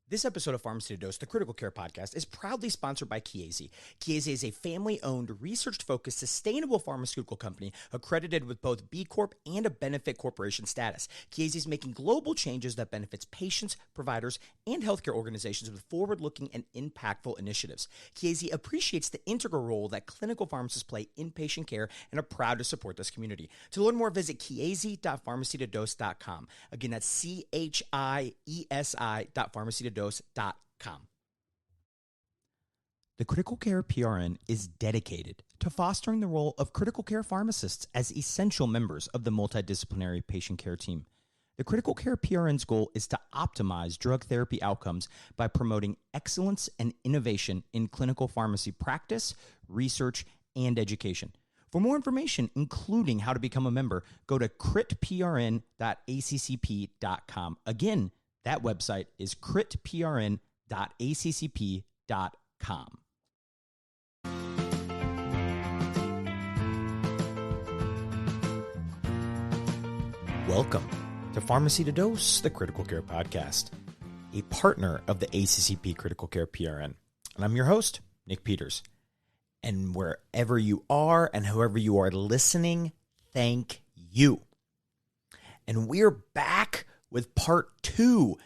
This episode of PharmacyToDose, the Critical Care Podcast, is proudly sponsored by Chiesi. Chiesi is a family-owned, research-focused, sustainable pharmaceutical company accredited with both B Corp and a benefit corporation status. Chiesi is making global changes that benefits patients, providers, and healthcare organizations with forward-looking and impactful initiatives. Chiesi appreciates the integral role that clinical pharmacists play in patient care and are proud to support this community. To learn more, visit chiesi.pharmacytodose.com. Again, that's chiesi.pharmacytodose.com. The Critical Care PRN is dedicated to fostering the role of critical care pharmacists as essential members of the multidisciplinary patient care team. The Critical Care PRN's goal is to optimize drug therapy outcomes by promoting excellence and innovation in clinical pharmacy practice, research, and education. For more information, including how to become a member, go to critprn.accp.com. Again, that website is critprn.accp.com. Welcome to PharmacyToDose, the Critical Care Podcast, a partner of the ACCP Critical Care PRN. And I'm your host, Nick Peters. And wherever you are and however you are listening, thank you. And we're back with part 2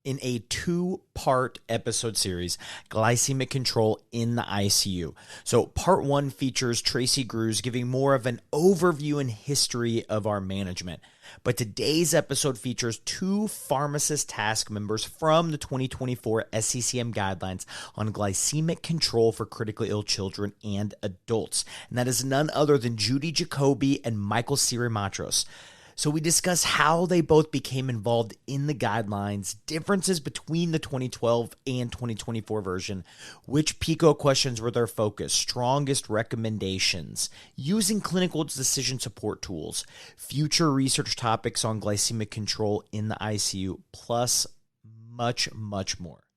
in a 2-part episode series, Glycemic Control in the ICU. So part 1 features Tracy Grews giving more of an overview and history of our management. But today's episode features 2 pharmacist task members from the 2024 FCCM guidelines on glycemic control for critically ill children and adults. And that is none other than Judi, Jacobi, and Michael Sirimaturos. So we discuss how they both became involved in the guidelines, differences between the 2012 and 2024 version, which PICO questions were their focus, strongest recommendations, using clinical decision support tools, future research topics on glycemic control in the ICU, plus much, much more.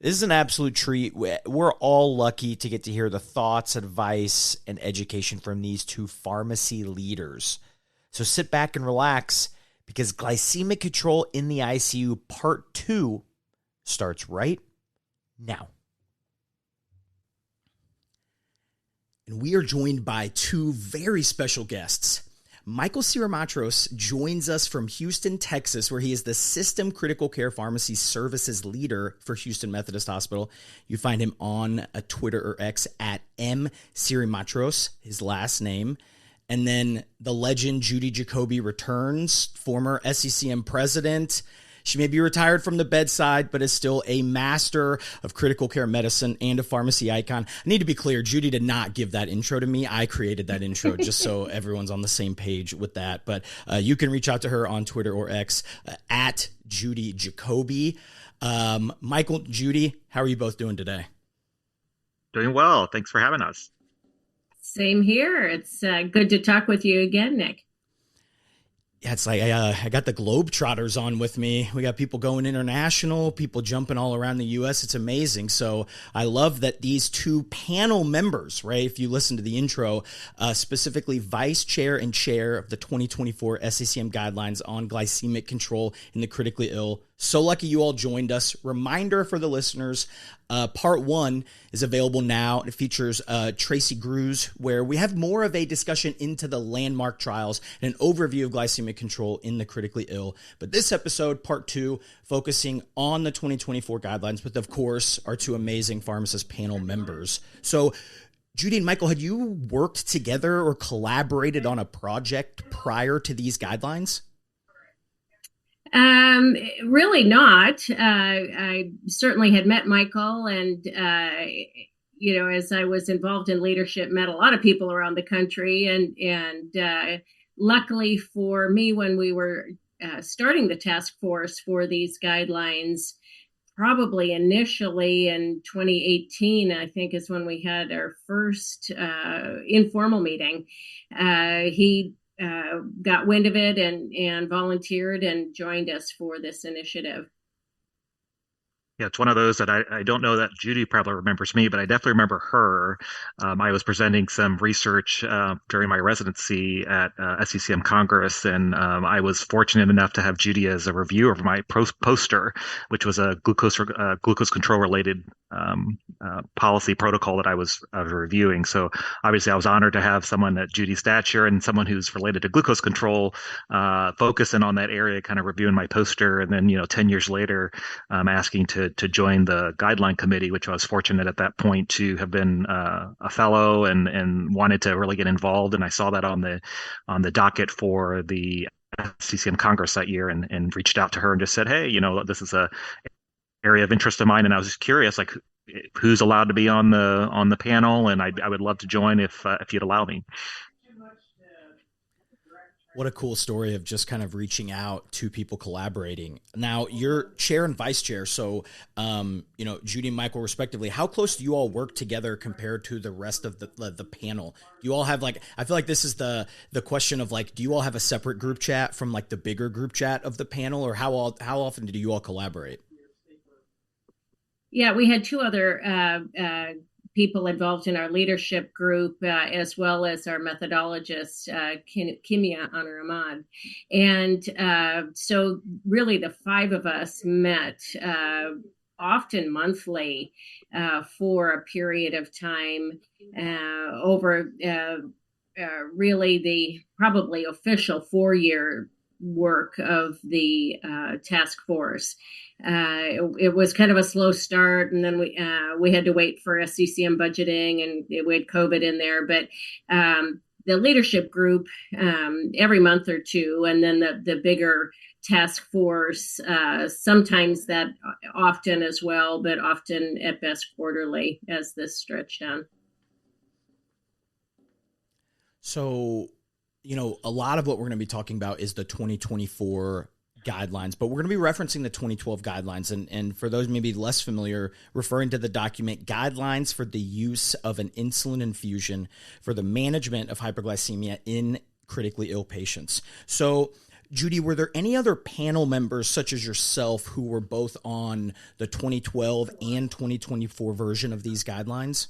This is an absolute treat. We're all lucky to get to hear the thoughts, advice, and education from these 2 pharmacy leaders. So sit back and relax because Glycemic Control in the ICU Part 2 starts right now. And we are joined by 2 very special guests. Michael Sirimaturos joins us from Houston, Texas, where he is the System Critical Care Pharmacy Services Leader for Houston Methodist Hospital. You find him on Twitter or X at Sirimaturos, his last name. And then the legend Judi Jacobi returns, former FCCM president. She may be retired from the bedside, but is still a master of critical care medicine and a pharmacy icon. I need to be clear, Judi did not give that intro to me. I created that intro just so everyone's on the same page with that. But you can reach out to her on Twitter or X at Judi Jacobi. Michael, Judi, how are you both doing today? Doing well. Thanks for having us. Same here. It's good to talk with you again, Nick. Yeah, it's like I got the Globetrotters on with me. We got people going international, people jumping all around the U.S. It's amazing. So I love that these 2 panel members, right, if you listen to the intro, specifically Vice Chair and Chair of the 2024 FCCM Guidelines on Glycemic Control in the Critically Ill. So lucky you all joined us. Reminder for the listeners, part 1 is available now. It features Tracy Grews, where we have more of a discussion into the landmark trials and an overview of glycemic control in the critically ill. But this episode, part 2, focusing on the 2024 guidelines, with, of course, our 2 amazing pharmacist panel members. So, Judi and Michael, had you worked together or collaborated on a project prior to these guidelines? Really not. I certainly had met Michael and, as I was involved in leadership, met a lot of people around the country. And luckily for me, when we were starting the task force for these guidelines, probably initially in 2018, I think is when we had our first informal meeting. He got wind of it and volunteered and joined us for this initiative. Yeah, it's one of those that I don't know that Judi probably remembers me, but I definitely remember her. I was presenting some research during my residency at FCCM Congress, and I was fortunate enough to have Judi as a reviewer of my poster, which was a glucose control related policy protocol that I was reviewing. So obviously, I was honored to have someone at Judi's stature and someone who's related to glucose control focusing on that area, kind of reviewing my poster, and then 10 years later, asking to join the Guideline committee, which I was fortunate at that point to have been a fellow and wanted to really get involved. And I saw that on the docket for the FCCM Congress that year, and reached out to her and just said, hey, this is a area of interest of mine, and I was just curious, like, who's allowed to be on the panel, and I would love to join if you'd allow me. What a cool story of just kind of reaching out to people collaborating. Now, you're chair and vice chair, so Judi and Michael respectively. How close do you all work together compared to the rest of the panel? Do you all have, like, I feel like this is the question of, like, do you all have a separate group chat from, like, the bigger group chat of the panel, or how often do you all collaborate? Yeah, we had two other people involved in our leadership group, as well as our methodologist, Kimia Anur Ahmad. And so really the five of us met often monthly for a period of time over really the probably official 4-year work of the task force. It was kind of a slow start, and then we had to wait for FCCM budgeting, and we had COVID in there. But the leadership group every month or two, and then the bigger task force sometimes that often as well, but often at best quarterly as this stretched on. So, a lot of what we're going to be talking about is the 2024 guidelines, but we're going to be referencing the 2012 guidelines. And for those maybe less familiar, referring to the document Guidelines for the Use of an Insulin Infusion for the Management of Hyperglycemia in Critically Ill Patients. So, Judi, were there any other panel members such as yourself who were both on the 2012 and 2024 version of these guidelines?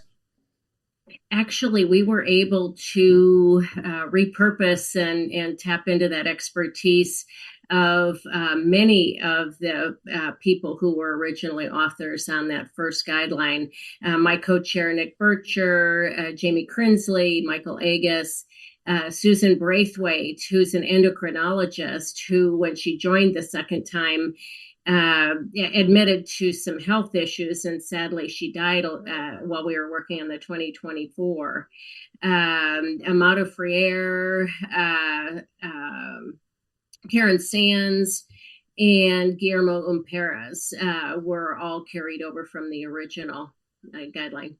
Actually, we were able to repurpose and tap into that expertise of many of the people who were originally authors on that first guideline. My co-chair, Nick Bircher, Jamie Crinsley, Michael Agus, Susan Braithwaite, who's an endocrinologist who, when she joined the second time, admitted to some health issues, and sadly she died while we were working on the 2024. Amato Freire, Karen Sands, and Guillermo Perez were all carried over from the original guideline.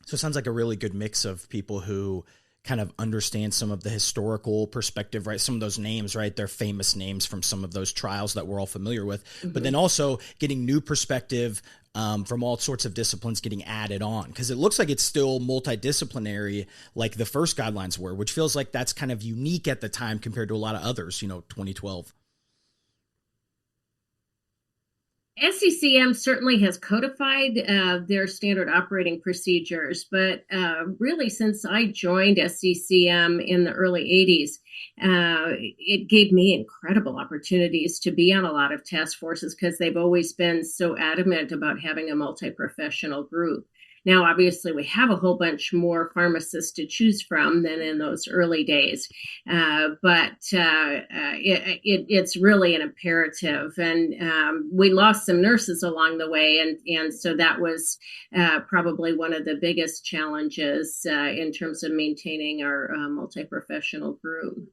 So it sounds like a really good mix of people who kind of understand some of the historical perspective, right? Some of those names, right? They're famous names from some of those trials that we're all familiar with, but then also getting new perspective from all sorts of disciplines getting added on, because it looks like it's still multidisciplinary like the first guidelines were, which feels like that's kind of unique at the time compared to a lot of others, 2012. FCCM certainly has codified their standard operating procedures, but really since I joined FCCM in the early 80s, it gave me incredible opportunities to be on a lot of task forces because they've always been so adamant about having a multi-professional group. Now, obviously, we have a whole bunch more pharmacists to choose from than in those early days, but it's really an imperative. And we lost some nurses along the way, and so that was probably one of the biggest challenges in terms of maintaining our multi-professional group.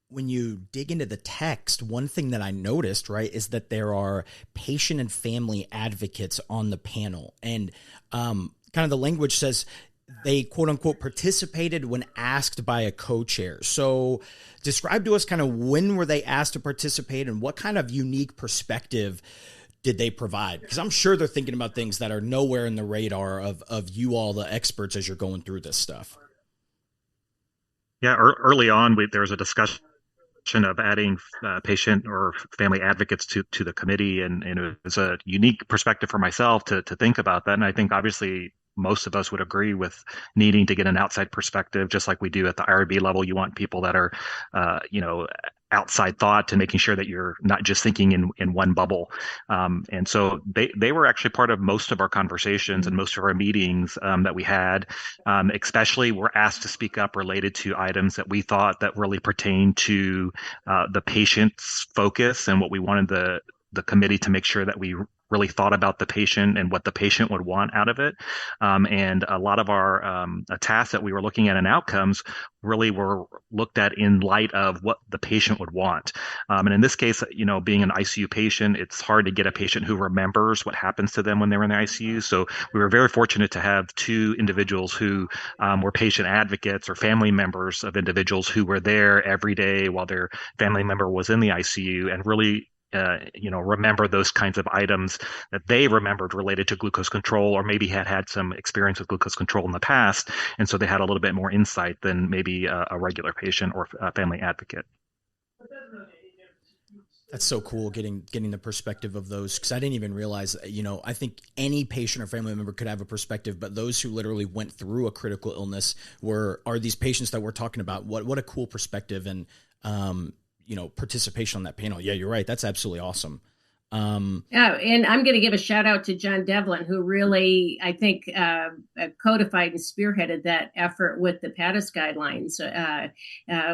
When you dig into the text, one thing that I noticed, right, is that there are patient and family advocates on the panel. And kind of the language says they, quote unquote, participated when asked by a co-chair. So describe to us kind of when were they asked to participate and what kind of unique perspective did they provide? Because I'm sure they're thinking about things that are nowhere in the radar of you all, the experts, as you're going through this stuff. Yeah, early on, there was a discussion of adding patient or family advocates to the committee, and it was a unique perspective for myself to think about that. And I think obviously most of us would agree with needing to get an outside perspective, just like we do at the IRB level. You want people that are, outside thought to making sure that you're not just thinking in one bubble. And so they were actually part of most of our conversations and most of our meetings that we had, especially were asked to speak up related to items that we thought that really pertained to the patient's focus and what we wanted the committee to make sure that we really thought about the patient and what the patient would want out of it. And a lot of our tasks that we were looking at in outcomes really were looked at in light of what the patient would want. And in this case, being an ICU patient, it's hard to get a patient who remembers what happens to them when they were in the ICU. So we were very fortunate to have two individuals who were patient advocates or family members of individuals who were there every day while their family member was in the ICU, and really remember those kinds of items that they remembered related to glucose control, or maybe had some experience with glucose control in the past. And so they had a little bit more insight than maybe a regular patient or a family advocate. That's so cool getting the perspective of those, because I didn't even realize, I think any patient or family member could have a perspective, but those who literally went through a critical illness are these patients that we're talking about. What a cool perspective and, participation on that panel. Yeah, you're right. That's absolutely awesome. And I'm going to give a shout out to John Devlin, who really, I think, codified and spearheaded that effort with the PADIS guidelines,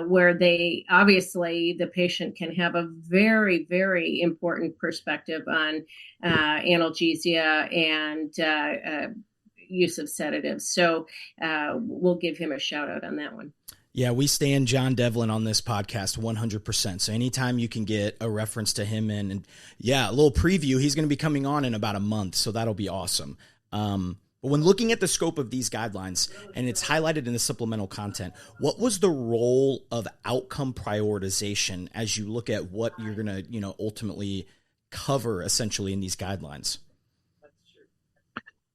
where they obviously the patient can have a very, very important perspective on analgesia and use of sedatives. So we'll give him a shout out on that one. Yeah, we stand John Devlin on this podcast 100%. So anytime you can get a reference to him and a little preview, he's going to be coming on in about a month. So that'll be awesome. But when looking at the scope of these guidelines, and it's highlighted in the supplemental content, what was the role of outcome prioritization as you look at what you're going to, ultimately cover essentially in these guidelines?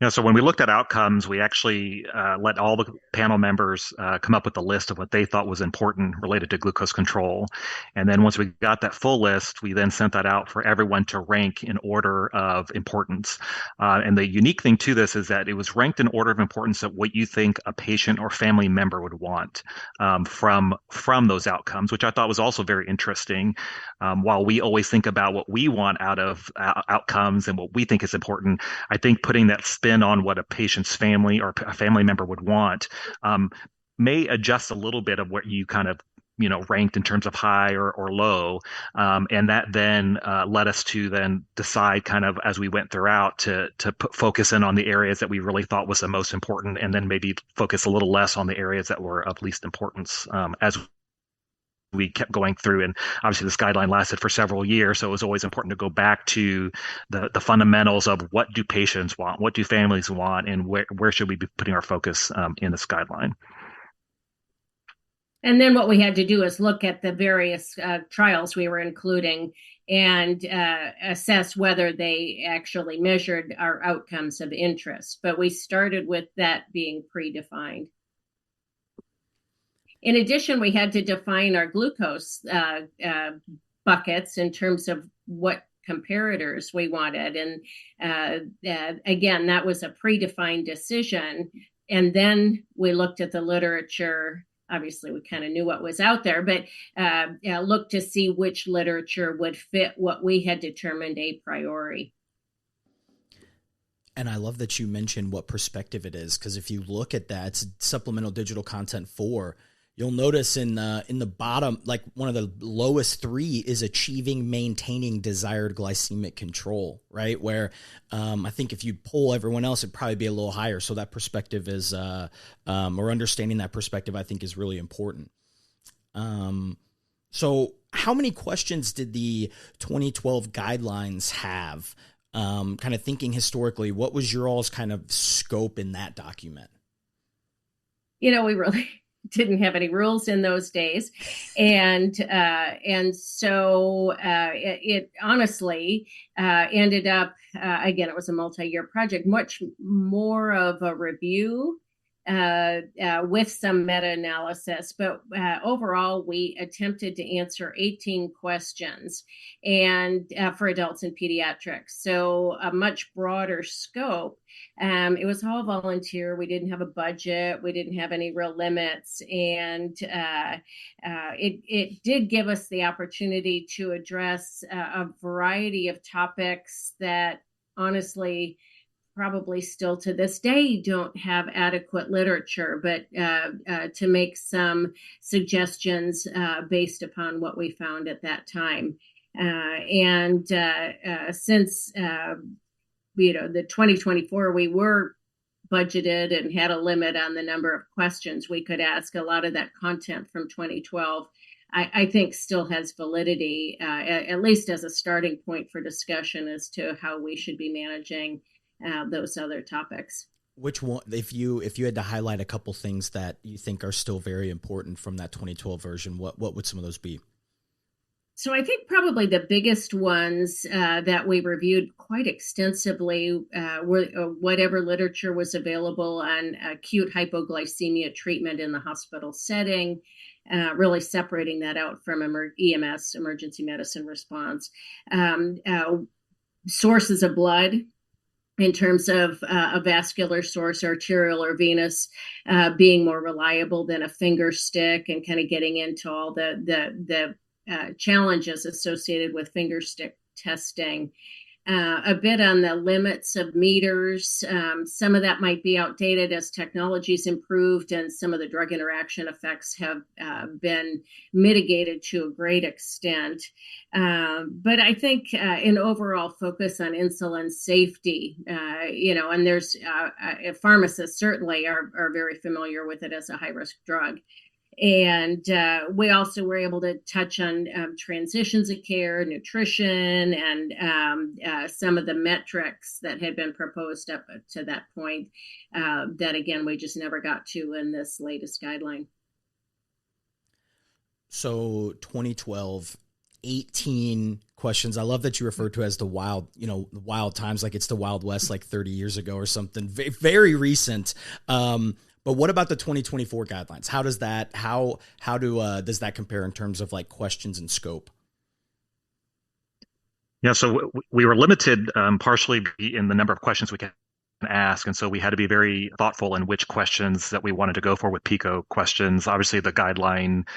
So when we looked at outcomes, we actually let all the panel members come up with a list of what they thought was important related to glucose control. And then once we got that full list, we then sent that out for everyone to rank in order of importance. And the unique thing to this is that it was ranked in order of importance of what you think a patient or family member would want from those outcomes, which I thought was also very interesting. While we always think about what we want out of outcomes and what we think is important, I think putting that spin on what a patient's family or a family member would want may adjust a little bit of what you kind of ranked in terms of high or low, and that then led us to then decide kind of as we went throughout to focus in on the areas that we really thought was the most important, and then maybe focus a little less on the areas that were of least importance as we kept going through. And obviously this guideline lasted for several years, so it was always important to go back to the fundamentals of what do patients want, what do families want, and where should we be putting our focus in this guideline. And then what we had to do is look at the various trials we were including and assess whether they actually measured our outcomes of interest. But we started with that being predefined. In addition, we had to define our glucose buckets in terms of what comparators we wanted. And again, that was a predefined decision. And then we looked at the literature. Obviously, we kind of knew what was out there, but looked to see which literature would fit what we had determined a priori. And I love that you mentioned what perspective it is, because if you look at that, it's supplemental digital content 4. You'll notice in the bottom, like one of the lowest 3 is achieving, maintaining desired glycemic control, right? Where I think if you poll everyone else, it'd probably be a little higher. So that perspective is, or understanding that perspective, I think is really important. So how many questions did the 2012 guidelines have? Kind of thinking historically, what was your all's kind of scope in that document? We really didn't have any rules in those days. And so it honestly ended up, again, it was a multi-year project, much more of a review with some meta-analysis. But overall, we attempted to answer 18 questions and for adults and pediatrics. So a much broader scope. It was all volunteer. We didn't have a budget. We didn't have any real limits. And it did give us the opportunity to address a variety of topics that honestly probably still to this day don't have adequate literature, but to make some suggestions based upon what we found at that time. Since the 2024, we were budgeted and had a limit on the number of questions we could ask. A lot of that content from 2012 I think still has validity, at least as a starting point for discussion as to how we should be managing those other topics. Which one, if you had to highlight a couple things that you think are still very important from that 2012 version, what would some of those be? So I think probably the biggest ones that we reviewed quite extensively were whatever literature was available on acute hypoglycemia treatment in the hospital setting, really separating that out from EMS, emergency medicine response. Sources of blood in terms of a vascular source, arterial or venous, being more reliable than a finger stick, and kind of getting into all the challenges associated with finger stick testing. A bit on the limits of meters. Some of that might be outdated as technology's improved, and some of the drug interaction effects have been mitigated to a great extent. But I think an overall focus on insulin safety, and there's pharmacists certainly are very familiar with it as a high-risk drug. And we also were able to touch on transitions of care, nutrition, and some of the metrics that had been proposed up to that point that, again, we just never got to in this latest guideline. So 2012, 18 questions. I love that you refer to as the wild times, like it's the Wild West, like 30 years ago or something, very recent. But what about the 2024 guidelines? How does that does that compare in terms of like questions and scope? Yeah, so we were limited partially in the number of questions we can ask, and so we had to be very thoughtful in which questions that we wanted to go for with PICO questions. Obviously, the guideline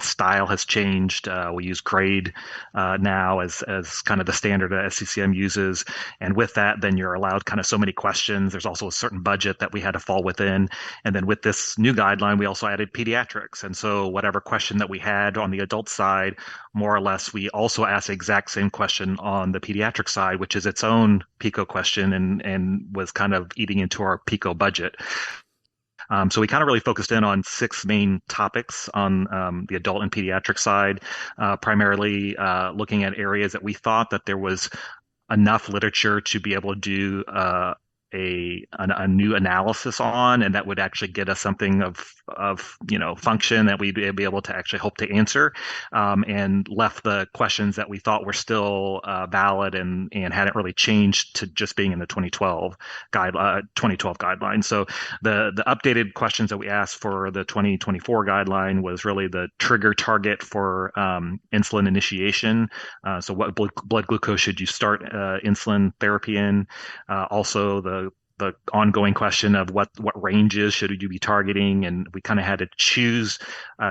style has changed. We use grade now as kind of the standard that FCCM uses, and with that, then you're allowed kind of so many questions. There's also a certain budget that we had to fall within, and then with this new guideline, we also added pediatrics, and so whatever question that we had on the adult side, more or less, we also asked the exact same question on the pediatric side, which is its own PICO question, and was kind of eating into our PICO budget. So we kind of really focused in on 6 main topics on the adult and pediatric side, primarily looking at areas that we thought that there was enough literature to be able to do a new analysis on, and that would actually get us something of function that we'd be able to actually hope to answer, and left the questions that we thought were still valid and hadn't really changed to just being in the 2012 guideline. So the updated questions that we asked for the 2024 guideline was really the trigger target for insulin initiation. So what blood glucose should you start insulin therapy in? Also the ongoing question of what ranges should you be targeting, and we kind of had to choose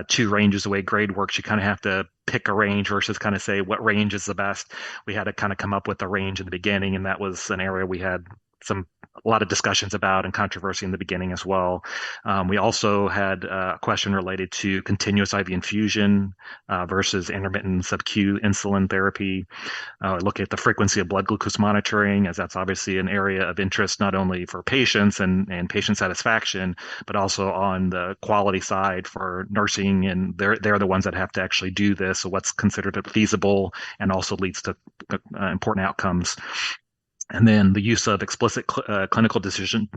2 ranges. The way grade works, you kind of have to pick a range versus kind of say what range is the best. We had to kind of come up with a range in the beginning, and that was an area we had a lot of discussions about and controversy in the beginning as well. We also had a question related to continuous IV infusion versus intermittent sub-Q insulin therapy. Look at the frequency of blood glucose monitoring, as that's obviously an area of interest not only for patients and patient satisfaction, but also on the quality side for nursing, and they're the ones that have to actually do this. So what's considered feasible and also leads to important outcomes. And then the use of explicit clinical decision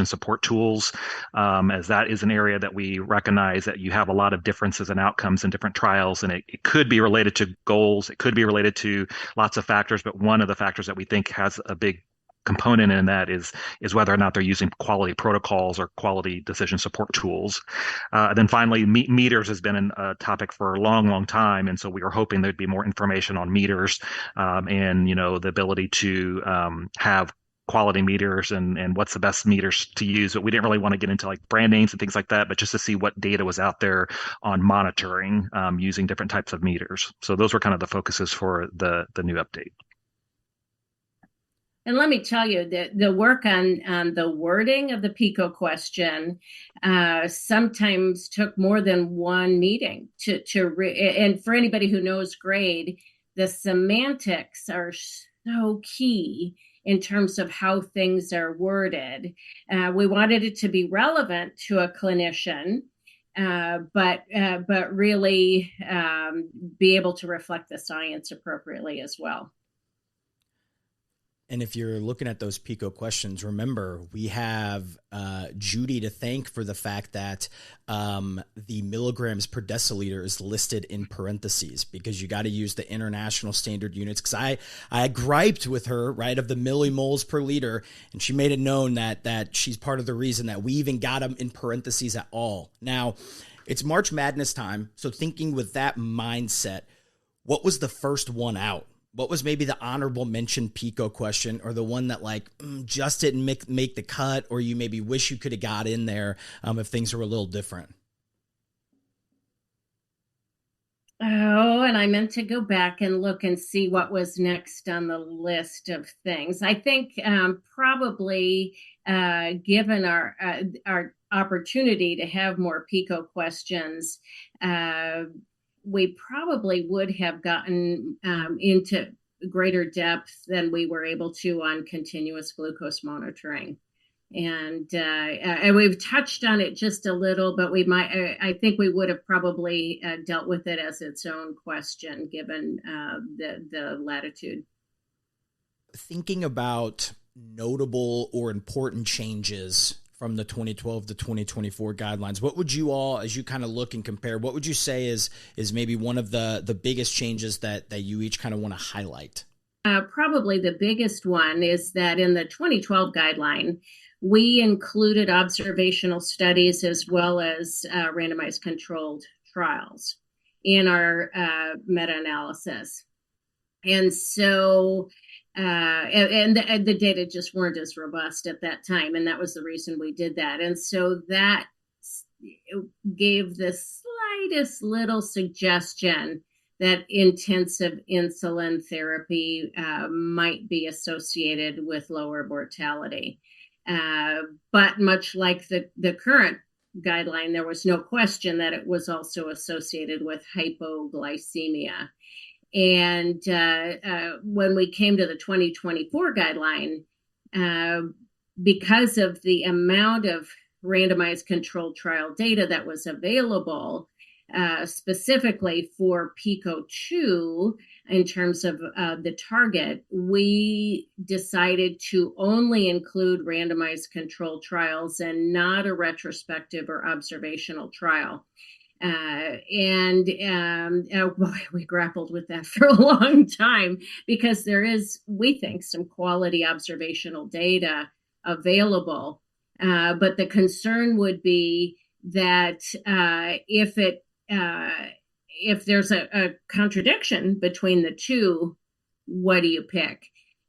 support tools, as that is an area that we recognize that you have a lot of differences in outcomes in different trials, and it could be related to goals, it could be related to lots of factors, but one of the factors that we think has a big component in that is whether or not they're using quality protocols or quality decision support tools. Then finally, meters has been a topic for a long, long time, and so we were hoping there'd be more information on meters, and the ability to have quality meters and what's the best meters to use. But we didn't really want to get into like brand names and things like that, but just to see what data was out there on monitoring using different types of meters. So those were kind of the focuses for the new update. And let me tell you that the work on the wording of the PICO question sometimes took more than one meeting and for anybody who knows grade, the semantics are so key in terms of how things are worded. We wanted it to be relevant to a clinician, but really be able to reflect the science appropriately as well. And if you're looking at those PICO questions, remember, we have Judi to thank for the fact that the milligrams per deciliter is listed in parentheses, because you got to use the international standard units. Because I griped with her, right, of the millimoles per liter, and she made it known that she's part of the reason that we even got them in parentheses at all. Now, it's March Madness time, so thinking with that mindset, what was the first one out? What was maybe the honorable mention PICO question, or the one that just didn't make the cut, or you maybe wish you could have got in there if things were a little different? Oh, and I meant to go back and look and see what was next on the list of things. I think probably given our opportunity to have more PICO questions, we probably would have gotten into greater depth than we were able to on continuous glucose monitoring. And we've touched on it just a little, but I think we would have probably dealt with it as its own question, given the latitude. Thinking about notable or important changes from the 2012 to 2024 guidelines, what would you all, as you kind of look and compare, what would you say is maybe one of the biggest changes that you each kind of want to highlight? Probably the biggest one is that in the 2012 guideline, we included observational studies as well as randomized controlled trials in our meta-analysis. And so and the data just weren't as robust at that time, and that was the reason we did that. And so that gave the slightest little suggestion that intensive insulin therapy might be associated with lower mortality. But much like the current guideline, there was no question that it was also associated with hypoglycemia. And when we came to the 2024 guideline, because of the amount of randomized controlled trial data that was available, specifically for PICO-2 in terms of the target, we decided to only include randomized controlled trials and not a retrospective or observational trial. We grappled with that for a long time, because there is, we think, some quality observational data available. But the concern would be that if there's a contradiction between the two, what do you pick?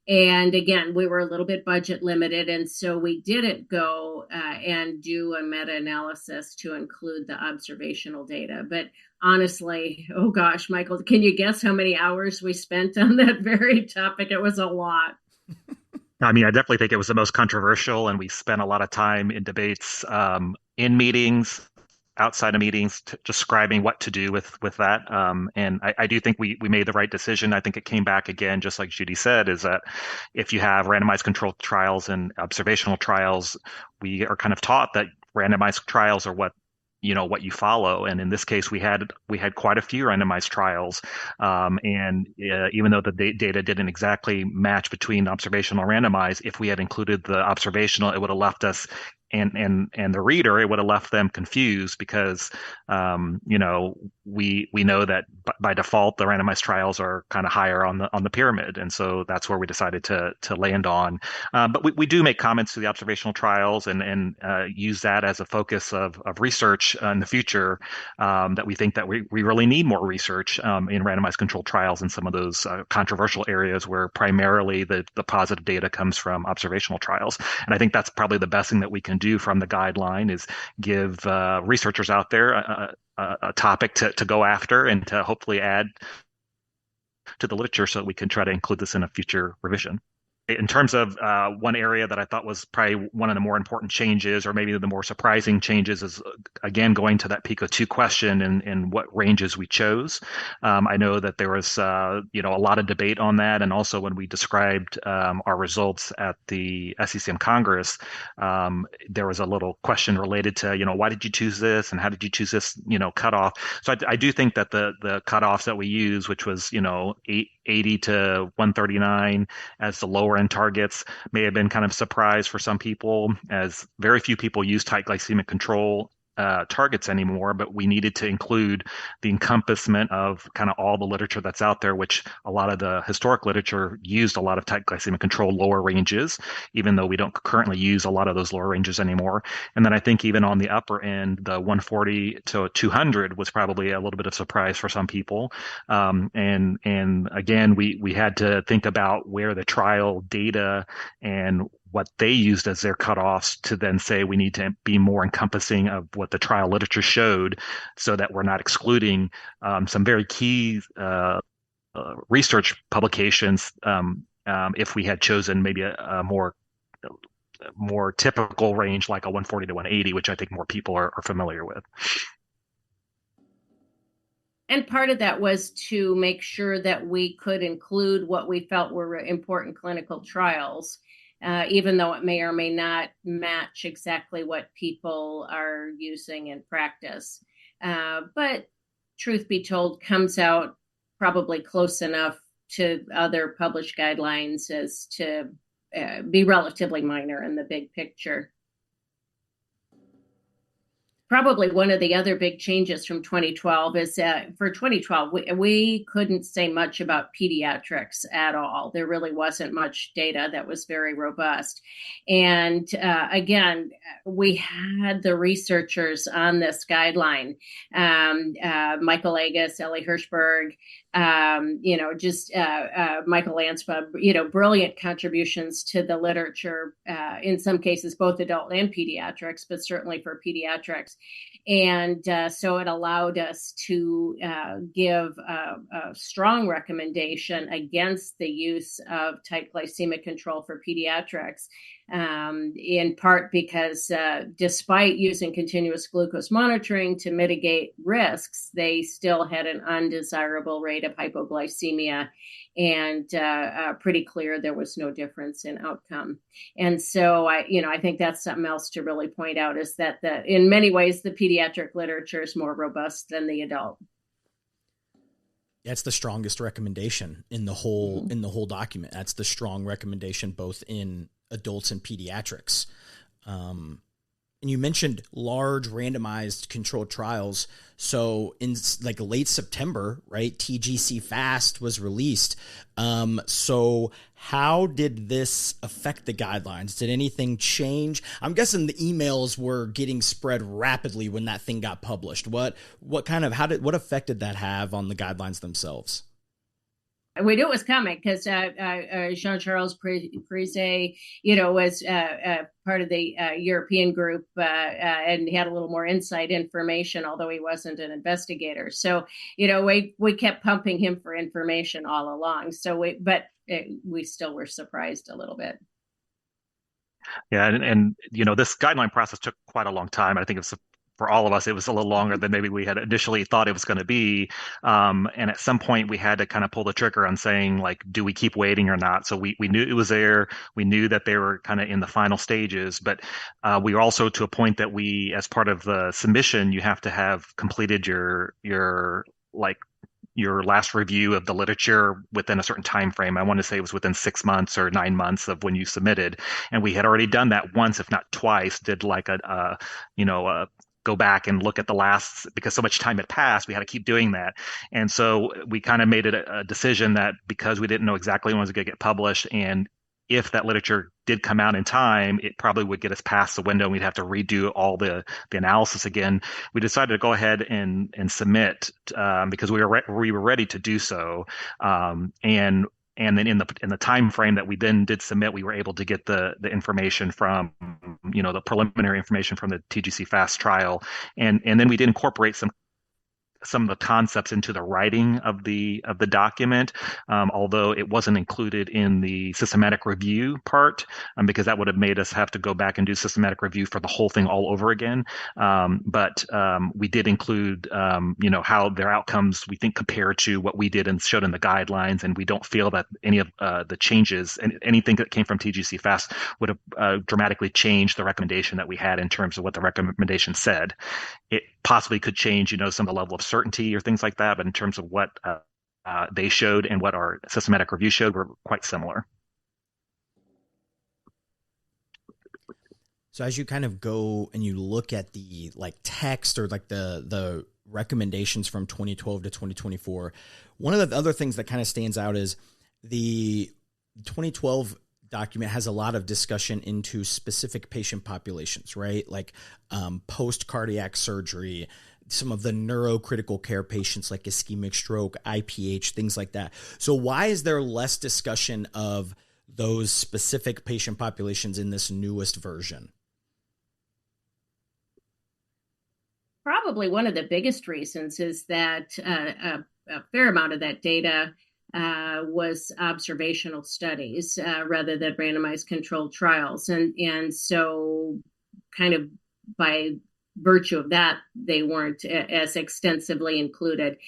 And again, we were a little bit budget limited, and so we didn't go and do a meta-analysis to include the observational data. But honestly, oh gosh, Michael, can you guess how many hours we spent on that very topic? It was a lot. I mean, I definitely think it was the most controversial, and we spent a lot of time in debates, in meetings, outside of meetings, describing what to do with that. And I do think we made the right decision. I think it came back again, just like Judi said, is that if you have randomized controlled trials and observational trials, we are kind of taught that randomized trials are what you follow. And in this case, we had quite a few randomized trials. And even though the data didn't exactly match between observational and randomized, if we had included the observational, it would have left us and the reader, it would have left them confused because we know that by default the randomized trials are kind of higher on the pyramid, and so that's where we decided to land on. But we do make comments to the observational trials and use that as a focus of research in the future, that we think that we really need more research in randomized controlled trials in some of those controversial areas where primarily the positive data comes from observational trials. And I think that's probably the best thing that we can do from the guideline is give researchers out there a topic to go after and to hopefully add to the literature so that we can try to include this in a future revision. In terms of one area that I thought was probably one of the more important changes, or maybe the more surprising changes, is again going to that PICO 2 question and what ranges we chose. I know that there was a lot of debate on that, and also when we described our results at the FCCM Congress, there was a little question related to why did you choose this and how did you choose this cutoff. So I do think that the cutoffs that we use, which was 80 to 139 as the lower end targets, may have been kind of a surprise for some people, as very few people use tight glycemic control targets anymore, but we needed to include the encompassment of kind of all the literature that's out there, which a lot of the historic literature used a lot of tight glycemic control lower ranges, even though we don't currently use a lot of those lower ranges anymore. And then I think even on the upper end, the 140 to 200 was probably a little bit of surprise for some people. And again, we had to think about where the trial data and what they used as their cutoffs to then say we need to be more encompassing of what the trial literature showed, so that we're not excluding some very key research publications if we had chosen maybe a more typical range like a 140 to 180, which I think more people are familiar with. And part of that was to make sure that we could include what we felt were important clinical trials, even though it may or may not match exactly what people are using in practice. But truth be told, comes out probably close enough to other published guidelines as to be relatively minor in the big picture. Probably one of the other big changes from 2012 is that for 2012, we couldn't say much about pediatrics at all. There really wasn't much data that was very robust. And again, we had the researchers on this guideline, Michael Agus, Ellie Hirschberg, Michael Lanspa, brilliant contributions to the literature, in some cases, both adult and pediatrics, but certainly for pediatrics. And so it allowed us to give a strong recommendation against the use of tight glycemic control for pediatrics, in part because despite using continuous glucose monitoring to mitigate risks, they still had an undesirable rate of hypoglycemia, and pretty clear there was no difference in outcome. And so I think that's something else to really point out, is that in many ways the pediatric literature is more robust than the adult. That's the strongest recommendation in the whole document. That's the strong recommendation both in adults and pediatrics. And you mentioned large randomized controlled trials. So in like late September, right, TGC-FAST was released. So how did this affect the guidelines? Did anything change? I'm guessing the emails were getting spread rapidly when that thing got published. What effect did that have on the guidelines themselves? We knew it was coming because Jean-Charles Prize, was part of the European group and he had a little more inside information, although he wasn't an investigator. So, we kept pumping him for information all along. So we still were surprised a little bit. Yeah, and this guideline process took quite a long time. I think it's for all of us, it was a little longer than maybe we had initially thought it was going to be. And at some point, we had to kind of pull the trigger on saying, like, do we keep waiting or not? So we knew it was there. We knew that they were kind of in the final stages. But we were also to a point that we, as part of the submission, you have to have completed your your last review of the literature within a certain time frame. I want to say it was within 6 months or 9 months of when you submitted, and we had already done that once, if not twice. Did like a go back and look at the last, because so much time had passed, we had to keep doing that. And so we kind of made it a decision that because we didn't know exactly when it was going to get published, and if that literature did come out in time, it probably would get us past the window and we'd have to redo all the analysis again. We decided to go ahead and submit because we were ready to do so. And then in the time frame that we then did submit, we were able to get the information from, the preliminary information from the TGC-FAST trial, and then we did incorporate some of the concepts into the writing of the document, although it wasn't included in the systematic review part, because that would have made us have to go back and do systematic review for the whole thing all over again. But we did include, how their outcomes we think compare to what we did and showed in the guidelines, and we don't feel that any of the changes and anything that came from TGC-FAST would have dramatically changed the recommendation that we had in terms of what the recommendation said. It possibly could change, some of the level of certainty or things like that, but in terms of what they showed and what our systematic review showed, were quite similar. So as you kind of go and you look at the text or the recommendations from 2012 to 2024, one of the other things that kind of stands out is the 2012 document has a lot of discussion into specific patient populations, right? Like post-cardiac surgery, some of the neurocritical care patients like ischemic stroke, IPH, things like that. So why is there less discussion of those specific patient populations in this newest version? Probably one of the biggest reasons is that a fair amount of that data was observational studies rather than randomized controlled trials. And so kind of by virtue of that, they weren't as extensively included.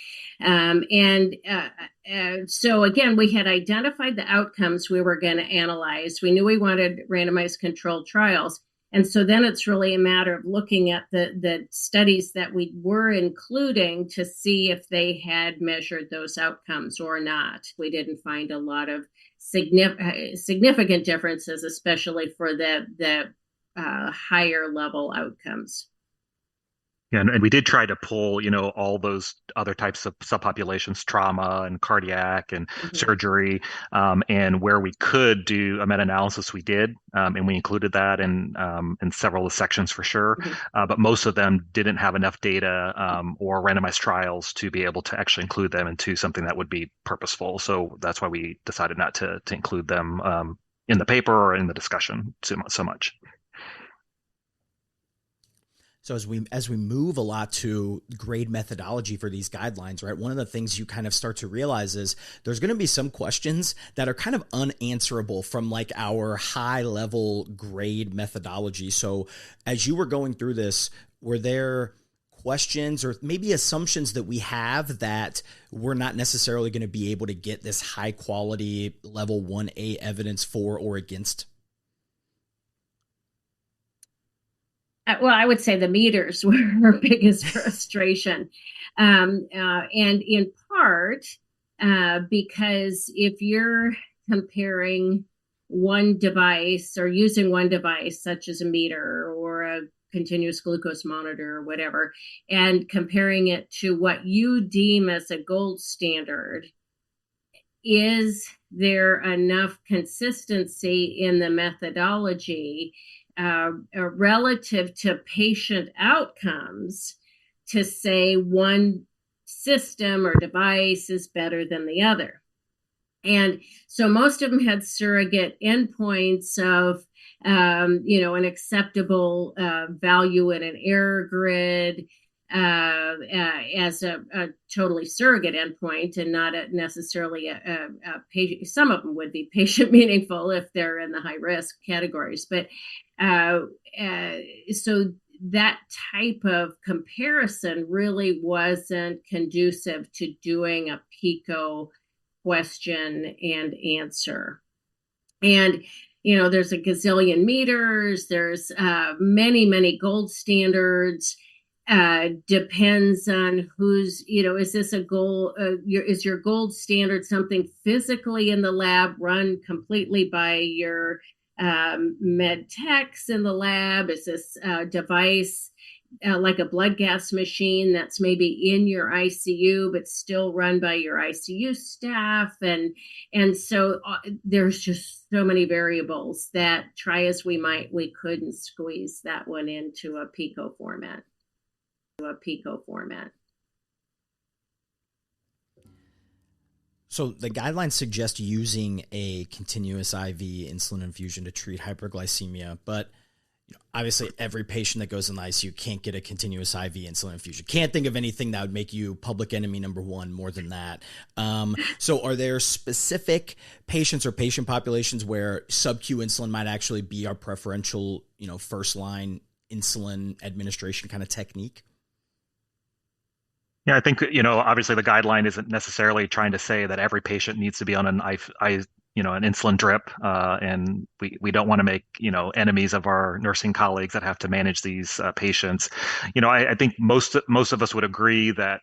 So again, we had identified the outcomes we were going to analyze. We knew we wanted randomized controlled trials. And so then it's really a matter of looking at the studies that we were including to see if they had measured those outcomes or not. We didn't find a lot of significant differences, especially for the higher level outcomes. And we did try to pull, all those other types of subpopulations, trauma and cardiac and surgery, and where we could do a meta-analysis, we did, and we included that in several of the sections for sure. But most of them didn't have enough data or randomized trials to be able to actually include them into something that would be purposeful. So that's why we decided not to include them in the paper or in the discussion so much. So as we move a lot to grade methodology for these guidelines, right, one of the things you kind of start to realize is there's going to be some questions that are kind of unanswerable from our high level grade methodology. So as you were going through this, were there questions or maybe assumptions that we have that we're not necessarily going to be able to get this high quality level 1A evidence for or against? Well, I would say the meters were our biggest frustration. And in part, because if you're comparing one device or using one device, such as a meter or a continuous glucose monitor or whatever, and comparing it to what you deem as a gold standard, is there enough consistency in the methodology relative to patient outcomes to say one system or device is better than the other? And so most of them had surrogate endpoints of, an acceptable value in an error grid as a totally surrogate endpoint, and not necessarily a patient. Some of them would be patient meaningful if they're in the high risk categories, but so that type of comparison really wasn't conducive to doing a PICO question and answer. And there's a gazillion meters, there's many gold standards, depends on who's, is this a goal? Is your gold standard something physically in the lab run completely by your med techs in the lab? Is this device like a blood gas machine that's maybe in your ICU but still run by your ICU staff? And so there's just so many variables that, try as we might, we couldn't squeeze that one into a PICO format. So the guidelines suggest using a continuous IV insulin infusion to treat hyperglycemia, but obviously every patient that goes in the ICU can't get a continuous IV insulin infusion. Can't think of anything that would make you public enemy number one more than that. So are there specific patients or patient populations where sub-Q insulin might actually be our preferential, first line insulin administration kind of technique? Yeah, I think, obviously the guideline isn't necessarily trying to say that every patient needs to be on an insulin drip, and we don't want to make, enemies of our nursing colleagues that have to manage these patients. I think most of us would agree that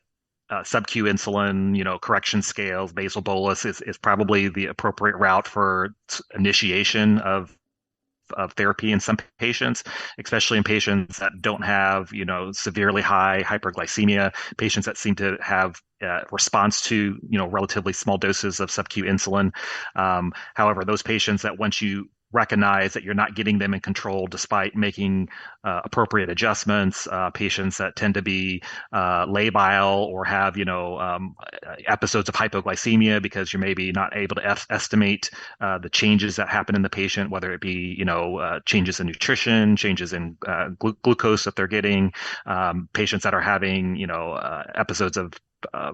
sub-Q insulin, correction scales, basal bolus is probably the appropriate route for initiation of therapy in some patients, especially in patients that don't have, severely high hyperglycemia, patients that seem to have response to, relatively small doses of sub-Q insulin. However, those patients that once you recognize that you're not getting them in control despite making appropriate adjustments, patients that tend to be labile or have, episodes of hypoglycemia because you're maybe not able to estimate the changes that happen in the patient, whether it be, changes in nutrition, changes in glucose that they're getting, patients that are having, episodes of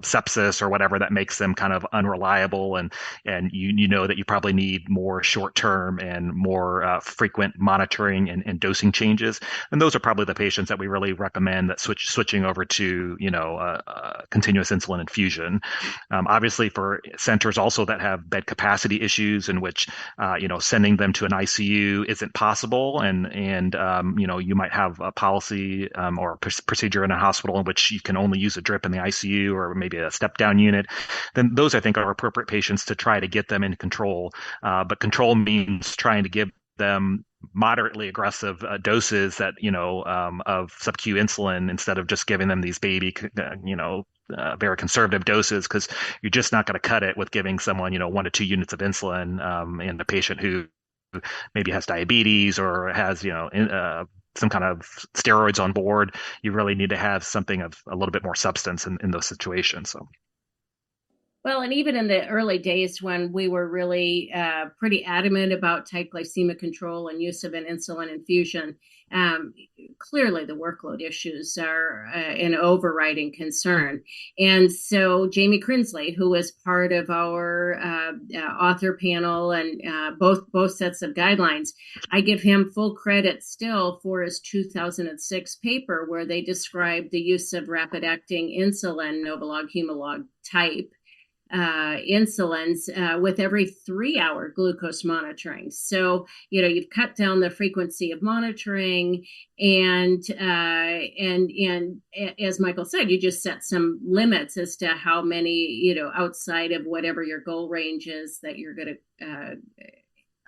sepsis or whatever that makes them kind of unreliable, and you know that you probably need more short-term and more frequent monitoring and dosing changes. And those are probably the patients that we really recommend that switching over to continuous insulin infusion. Obviously, for centers also that have bed capacity issues in which sending them to an ICU isn't possible, and you might have a policy or a procedure in a hospital in which you can only use a drip in the ICU or maybe a step down unit, then those I think are appropriate patients to try to get them in control. But control means trying to give them moderately aggressive doses that of sub-Q insulin instead of just giving them these baby very conservative doses, because you're just not going to cut it with giving someone 1 to 2 units of insulin in a patient who maybe has diabetes or has some kind of steroids on board. You really need to have something of a little bit more substance in those situations. So. Well, and even in the early days when we were really pretty adamant about tight glycemic control and use of an insulin infusion, clearly the workload issues are an overriding concern. And so Jamie Crinsley, who was part of our author panel and both sets of guidelines, I give him full credit still for his 2006 paper where they described the use of rapid-acting insulin, Novolog, Humalog type insulins with every 3-hour glucose monitoring. So, you've cut down the frequency of monitoring, and as Michael said, you just set some limits as to how many, outside of whatever your goal range is that you're going to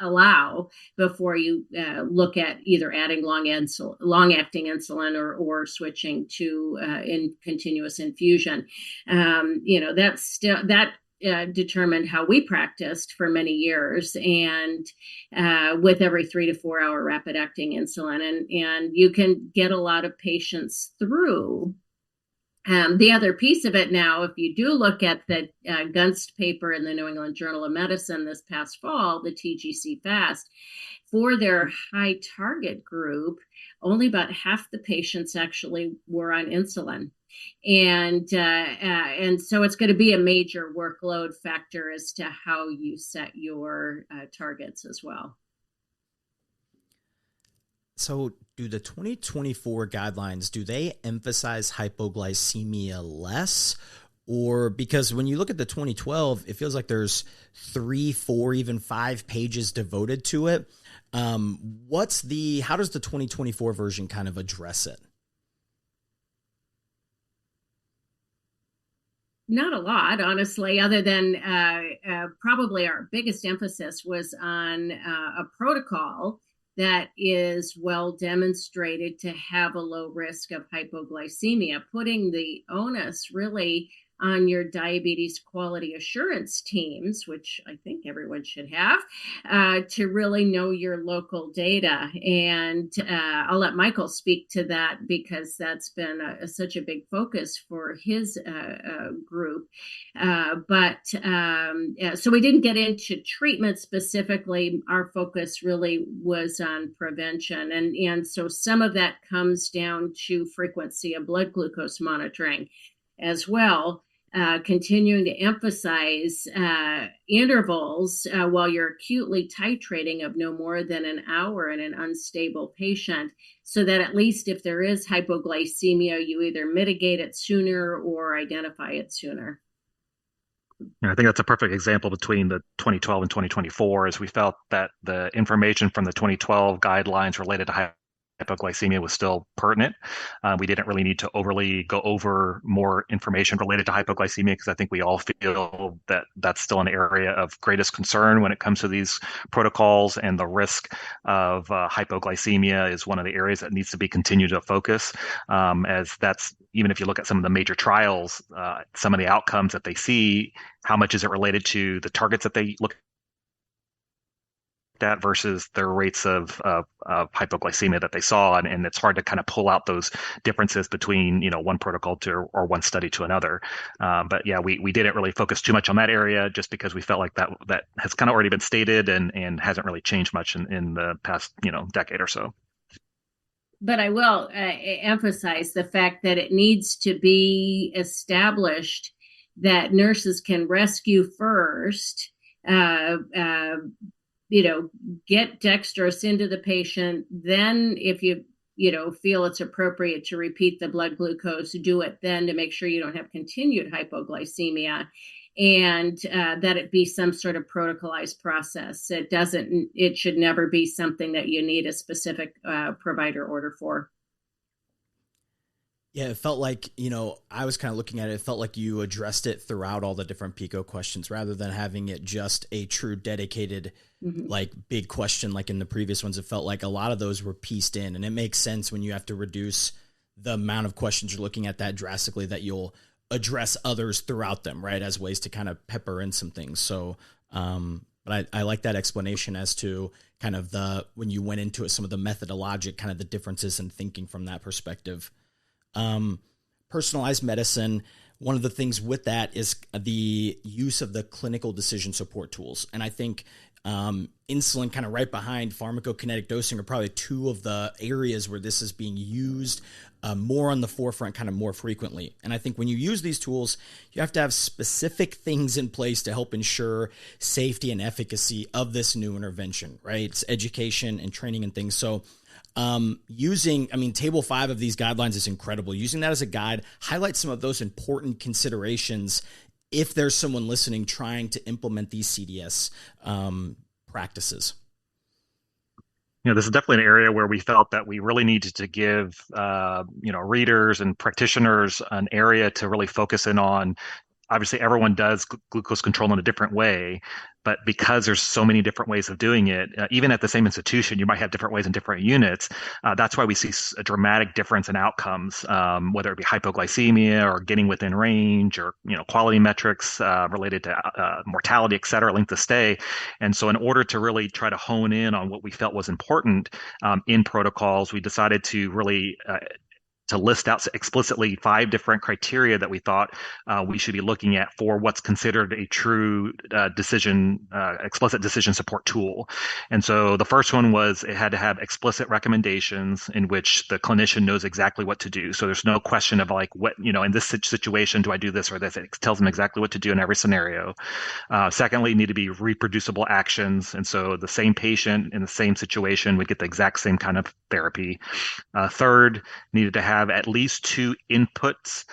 allow before you look at either adding long-acting insulin or switching to in continuous infusion. That's still that determined how we practiced for many years, and with every 3 to 4 hour rapid-acting insulin, and you can get a lot of patients through. The other piece of it now, if you do look at the Gunst paper in the New England Journal of Medicine this past fall, the TGC-FAST, for their high target group, only about half the patients actually were on insulin. And so it's going to be a major workload factor as to how you set your targets as well. So do the 2024 guidelines, do they emphasize hypoglycemia less? Or because when you look at the 2012, it feels like there's 3, 4, even 5 pages devoted to it. How does the 2024 version kind of address it? Not a lot, honestly, other than probably our biggest emphasis was on a protocol that is well demonstrated to have a low risk of hypoglycemia, putting the onus really on your diabetes quality assurance teams, which I think everyone should have, to really know your local data. And I'll let Michael speak to that because that's been such a big focus for his group. So we didn't get into treatment specifically. Our focus really was on prevention. And so some of that comes down to frequency of blood glucose monitoring as well. Continuing to emphasize intervals while you're acutely titrating of no more than an hour in an unstable patient, so that at least if there is hypoglycemia, you either mitigate it sooner or identify it sooner. I think that's a perfect example between the 2012 and 2024, as we felt that the information from the 2012 guidelines related to hypoglycemia was still pertinent. We didn't really need to overly go over more information related to hypoglycemia because I think we all feel that that's still an area of greatest concern when it comes to these protocols, and the risk of hypoglycemia is one of the areas that needs to be continued to focus, as that's, even if you look at some of the major trials, some of the outcomes that they see, how much is it related to the targets that they look at versus their rates of hypoglycemia that they saw, and it's hard to kind of pull out those differences between one protocol to or one study to another. But yeah, we didn't really focus too much on that area just because we felt like that has kind of already been stated and hasn't really changed much in the past decade or so. But I will emphasize the fact that it needs to be established that nurses can rescue first. Get dextrose into the patient. Then if you feel it's appropriate to repeat the blood glucose, do it then to make sure you don't have continued hypoglycemia, and that it be some sort of protocolized process. It should never be something that you need a specific provider order for. Yeah, it felt like, I was kind of looking at it. It felt like you addressed it throughout all the different PICO questions rather than having it just a true dedicated, big question like in the previous ones. It felt like a lot of those were pieced in, and it makes sense when you have to reduce the amount of questions you're looking at that drastically, that you'll address others throughout them, right, as ways to kind of pepper in some things. So, but I like that explanation as to kind of when you went into it, some of the methodologic, kind of the differences in thinking from that perspective. Personalized medicine, one of the things with that is the use of the clinical decision support tools. And I think insulin kind of right behind pharmacokinetic dosing are probably two of the areas where this is being used more on the forefront, kind of more frequently. And I think when you use these tools, you have to have specific things in place to help ensure safety and efficacy of this new intervention, right? It's education and training and things. So table 5 of these guidelines is incredible. Using that as a guide, highlight some of those important considerations if there's someone listening trying to implement these CDS practices. This is definitely an area where we felt that we really needed to give, readers and practitioners an area to really focus in on. Obviously, everyone does glucose control in a different way, but because there's so many different ways of doing it, even at the same institution, you might have different ways in different units. That's why we see a dramatic difference in outcomes, whether it be hypoglycemia or getting within range, or quality metrics related to mortality, et cetera, length of stay. And so, in order to really try to hone in on what we felt was important in protocols, we decided to really to list out explicitly 5 different criteria that we thought we should be looking at for what's considered a true explicit decision support tool. And so the first one was it had to have explicit recommendations in which the clinician knows exactly what to do. So there's no question of like, what, in this situation, do I do this or this? It tells them exactly what to do in every scenario. Secondly, need to be reproducible actions. And so the same patient in the same situation would get the exact same kind of therapy. Third, needed to have at least 2 inputs,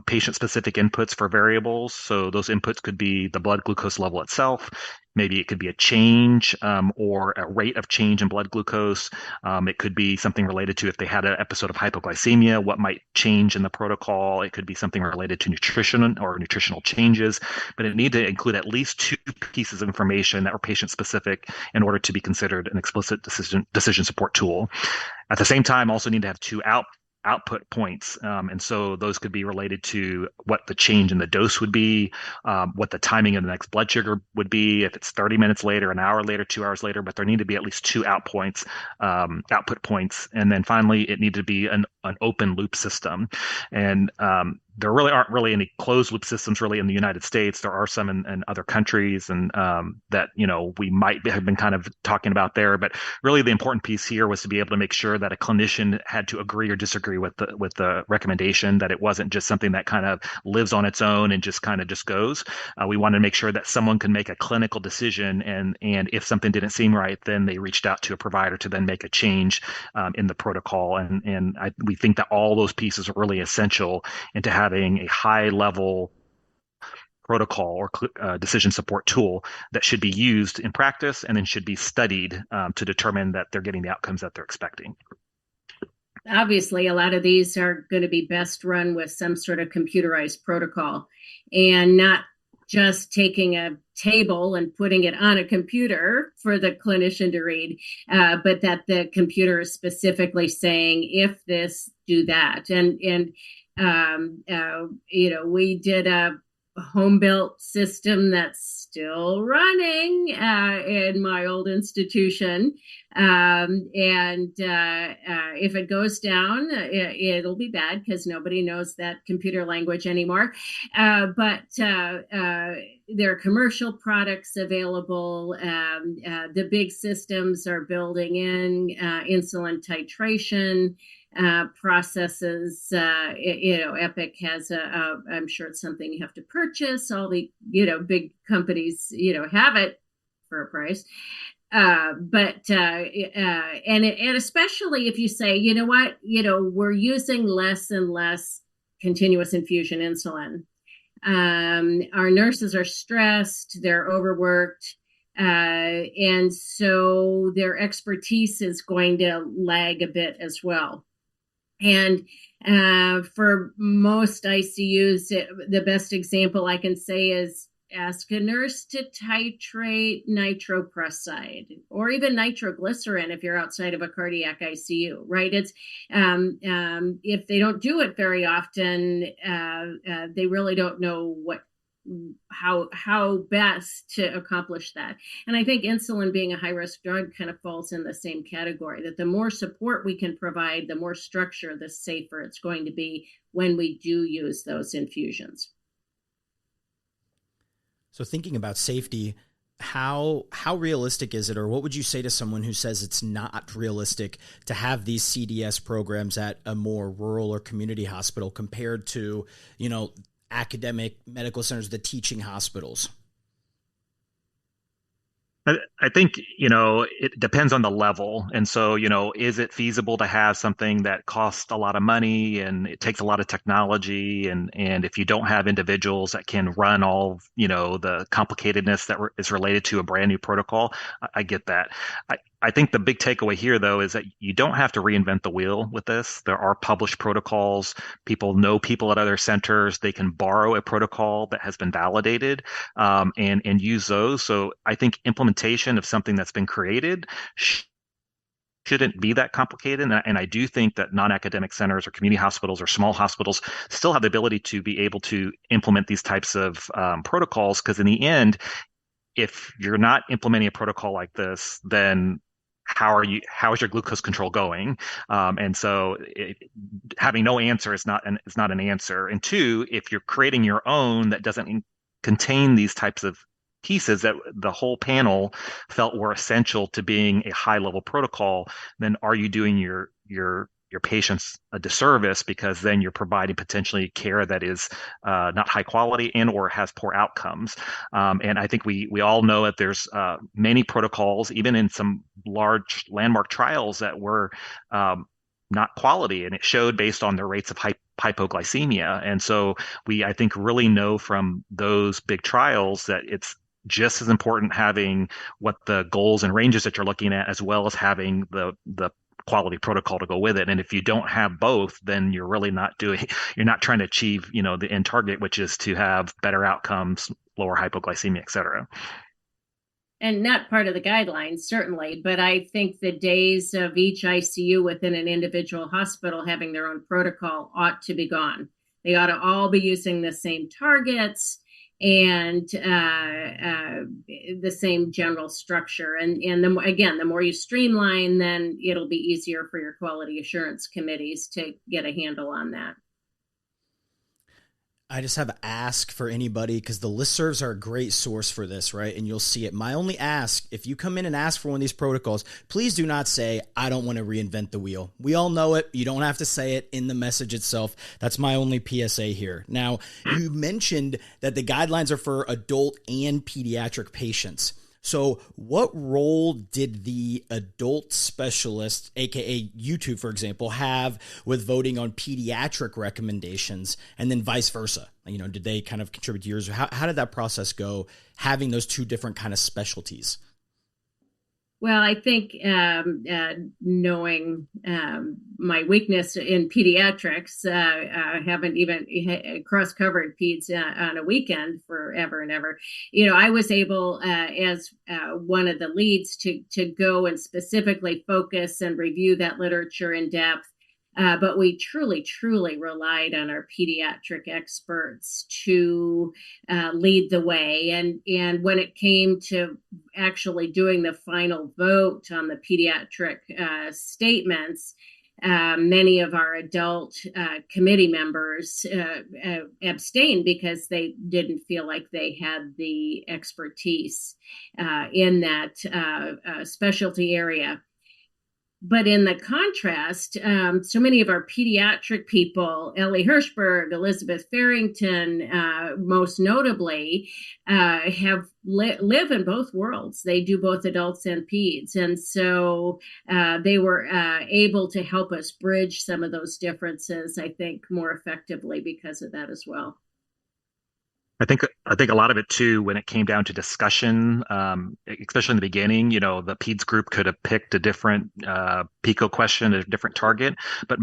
patient-specific inputs for variables. So those inputs could be the blood glucose level itself. Maybe it could be a change or a rate of change in blood glucose. It could be something related to if they had an episode of hypoglycemia, what might change in the protocol. It could be something related to nutrition or nutritional changes, but it need to include at least two pieces of information that were patient specific in order to be considered an explicit decision support tool. At the same time, also need to have two output points. And so those could be related to what the change in the dose would be, what the timing of the next blood sugar would be, if it's 30 minutes later, an hour later, 2 hours later, but there need to be at least two output points. And then finally, it needed to be an open loop system. And there really aren't really any closed loop systems really in the United States. There are some in other countries, and that, we might have been kind of talking about there. But really the important piece here was to be able to make sure that a clinician had to agree or disagree with the recommendation, that it wasn't just something that kind of lives on its own and just goes. We wanted to make sure that someone could make a clinical decision, and if something didn't seem right, then they reached out to a provider to then make a change in the protocol. And we think that all those pieces are really essential into having a high level protocol or decision support tool that should be used in practice and then should be studied to determine that they're getting the outcomes that they're expecting. Obviously, a lot of these are going to be best run with some sort of computerized protocol, and not just taking a table and putting it on a computer for the clinician to read, but that the computer is specifically saying, if this, do that. And we did a home-built system that's still running in my old institution. If it goes down, it'll be bad because nobody knows that computer language anymore. But there are commercial products available. The big systems are building in insulin titration processes. Epic has I'm sure it's something you have to purchase. All the, big companies, have it for a price. And especially if you say, we're using less and less continuous infusion insulin. Our nurses are stressed, they're overworked. And so their expertise is going to lag a bit as well. And for most ICUs, the best example I can say is ask a nurse to titrate nitroprusside or even nitroglycerin if you're outside of a cardiac ICU, right? It's if they don't do it very often, they really don't know how best to accomplish that. And I think insulin being a high-risk drug kind of falls in the same category, that the more support we can provide, the more structure, the safer it's going to be when we do use those infusions. So thinking about safety, how realistic is it, or what would you say to someone who says it's not realistic to have these CDS programs at a more rural or community hospital compared to, academic medical centers, the teaching hospitals? I think, it depends on the level. And so, is it feasible to have something that costs a lot of money and it takes a lot of technology? And if you don't have individuals that can run all, the complicatedness that is related to a brand new protocol, I get that. I think the big takeaway here, though, is that you don't have to reinvent the wheel with this. There are published protocols. People know people at other centers. They can borrow a protocol that has been validated and use those. So I think implementation of something that's been created shouldn't be that complicated. And I do think that non-academic centers or community hospitals or small hospitals still have the ability to be able to implement these types of protocols, because in the end, if you're not implementing a protocol like this, then how is your glucose control going? And so having no answer is not an answer. And two, if you're creating your own that doesn't contain these types of pieces that the whole panel felt were essential to being a high level protocol, then are you doing your patients a disservice, because then you're providing potentially care that is not high quality and or has poor outcomes. And I think we all know that there's many protocols, even in some large landmark trials, that were not quality, and it showed based on their rates of hypoglycemia. And so I think really know from those big trials that it's just as important having what the goals and ranges that you're looking at, as well as having the quality protocol to go with it. And if you don't have both, then you're really not you're not trying to achieve, the end target, which is to have better outcomes, lower hypoglycemia, et cetera. And not part of the guidelines, certainly, but I think the days of each ICU within an individual hospital having their own protocol ought to be gone. They ought to all be using the same targets and the same general structure. And the more you streamline, then it'll be easier for your quality assurance committees to get a handle on that. I just have an ask for anybody, because the listservs are a great source for this, right? And you'll see it. My only ask, if you come in and ask for one of these protocols, please do not say, I don't want to reinvent the wheel. We all know it. You don't have to say it in the message itself. That's my only PSA here. Now, you mentioned that the guidelines are for adult and pediatric patients. So what role did the adult specialist, aka YouTube, for example, have with voting on pediatric recommendations, and then vice versa? Did they kind of contribute to yours? How did that process go, having those two different kind of specialties? Well, I think knowing my weakness in pediatrics, I haven't even cross-covered peds on a weekend forever and ever. I was able, as one of the leads, to go and specifically focus and review that literature in depth. But we truly relied on our pediatric experts to lead the way. And when it came to actually doing the final vote on the pediatric statements, many of our adult committee members abstained because they didn't feel like they had the expertise in that specialty area. But in the contrast, so many of our pediatric people, Ellie Hirschberg, Elizabeth Farrington, most notably, live in both worlds. They do both adults and peds. And so they were able to help us bridge some of those differences, I think, more effectively because of that as well. I think a lot of it too, when it came down to discussion, especially in the beginning, the PEDS group could have picked a different PICO question, a different target, but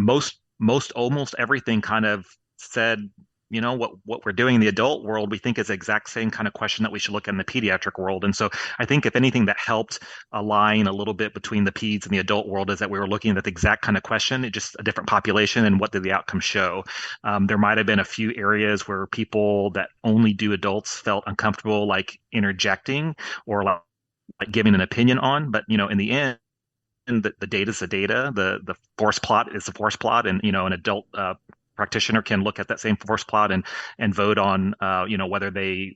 almost everything kind of said, what we're doing in the adult world, we think is the exact same kind of question that we should look at in the pediatric world. And so I think if anything that helped align a little bit between the peds and the adult world is that we were looking at the exact kind of question, just a different population, and what did the outcome show. There might have been a few areas where people that only do adults felt uncomfortable, like interjecting or like giving an opinion on, but in the end, the data is the data, the force plot is the force plot, and an adult practitioner can look at that same force plot and vote on whether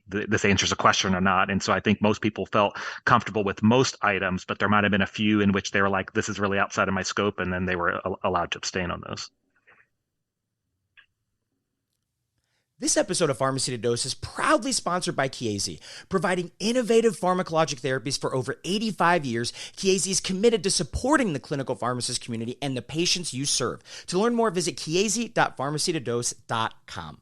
this answers a question or not. And so I think most people felt comfortable with most items, but there might have been a few in which they were like, this is really outside of my scope, and then they were allowed to abstain on those. This episode of Pharmacy to Dose is proudly sponsored by Chiesi. Providing innovative pharmacologic therapies for over 85 years, Chiesi is committed to supporting the clinical pharmacist community and the patients you serve. To learn more, visit chiesi.pharmacytodose.com.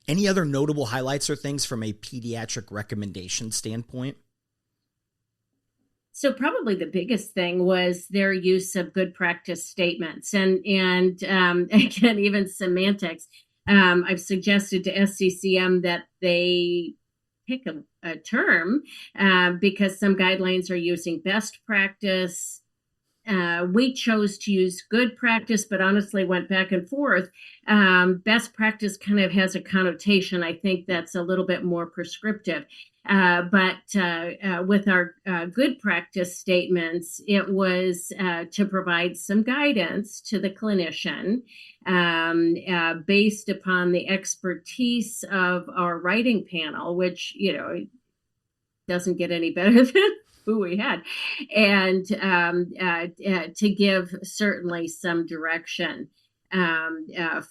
Any other notable highlights or things from a pediatric recommendation standpoint? So probably the biggest thing was their use of good practice statements and again, even semantics. I've suggested to FCCM that they pick a term because some guidelines are using best practice. We chose to use good practice, but honestly went back and forth. Best practice kind of has a connotation. I think that's a little bit more prescriptive. But with our good practice statements, it was to provide some guidance to the clinician based upon the expertise of our writing panel, which, doesn't get any better than who we had, and to give certainly some direction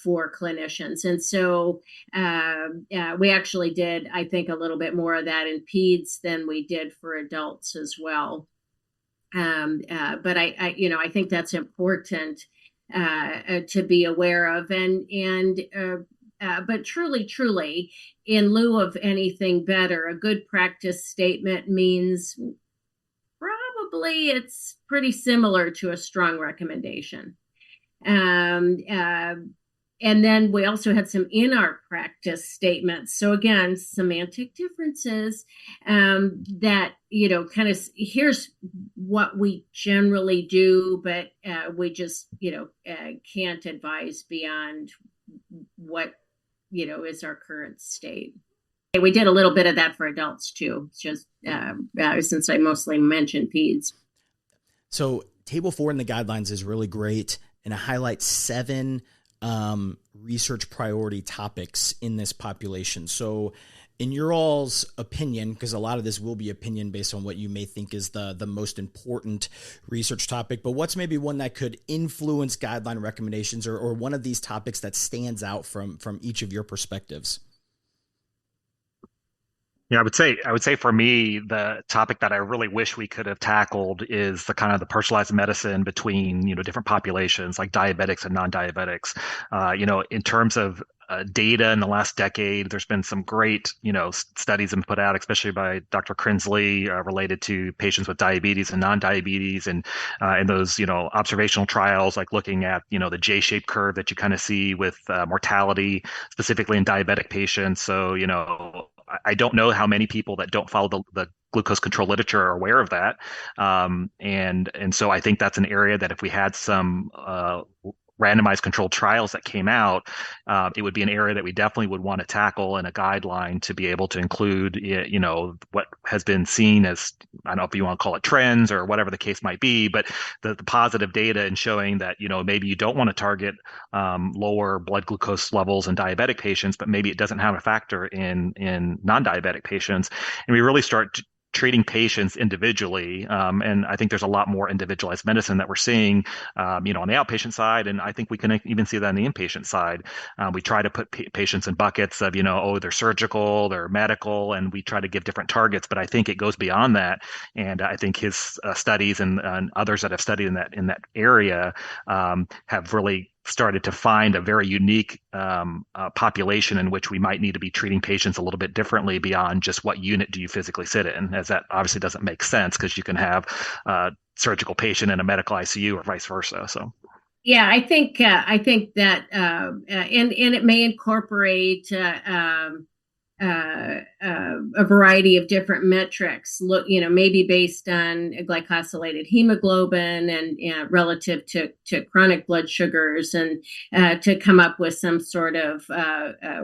for clinicians. And so we actually did, I think, a little bit more of that in peds than we did for adults as well. But I think that's important to be aware of. And but truly, in lieu of anything better, a good practice statement means probably it's pretty similar to a strong recommendation. And then we also had some in our practice statements. So again, semantic differences that, kind of here's what we generally do, but we just, can't advise beyond what, is our current state. We did a little bit of that for adults too, just since I mostly mentioned peds. So table 4 in the guidelines is really great, and it highlights 7 research priority topics in this population. So in your all's opinion, because a lot of this will be opinion based on what you may think is the most important research topic, but what's maybe one that could influence guideline recommendations, or one of these topics that stands out from each of your perspectives? Yeah, I would say for me, the topic that I really wish we could have tackled is the kind of the personalized medicine between, different populations like diabetics and non-diabetics. In terms of data in the last decade, there's been some great, studies and put out, especially by Dr. Crinsley, related to patients with diabetes and non-diabetes, and those, observational trials, like looking at, the J-shaped curve that you kind of see with mortality, specifically in diabetic patients. So, I don't know how many people that don't follow the glucose control literature are aware of that. And so I think that's an area that if we had some randomized controlled trials that came out, it would be an area that we definitely would want to tackle in a guideline to be able to include, what has been seen as, I don't know if you want to call it trends or whatever the case might be, but the positive data in showing that, maybe you don't want to target lower blood glucose levels in diabetic patients, but maybe it doesn't have a factor in non-diabetic patients. And we really start treating patients individually. And I think there's a lot more individualized medicine that we're seeing, on the outpatient side. And I think we can even see that on the inpatient side. We try to put patients in buckets of, they're surgical, they're medical, and we try to give different targets. But I think it goes beyond that. And I think his studies and others that have studied in that area have really started to find a very unique population in which we might need to be treating patients a little bit differently beyond just what unit do you physically sit in, as that obviously doesn't make sense because you can have a surgical patient in a medical ICU or vice versa. So. Yeah, I think that and it may incorporate a variety of different metrics, maybe based on glycosylated hemoglobin and relative to chronic blood sugars, and to come up with some sort of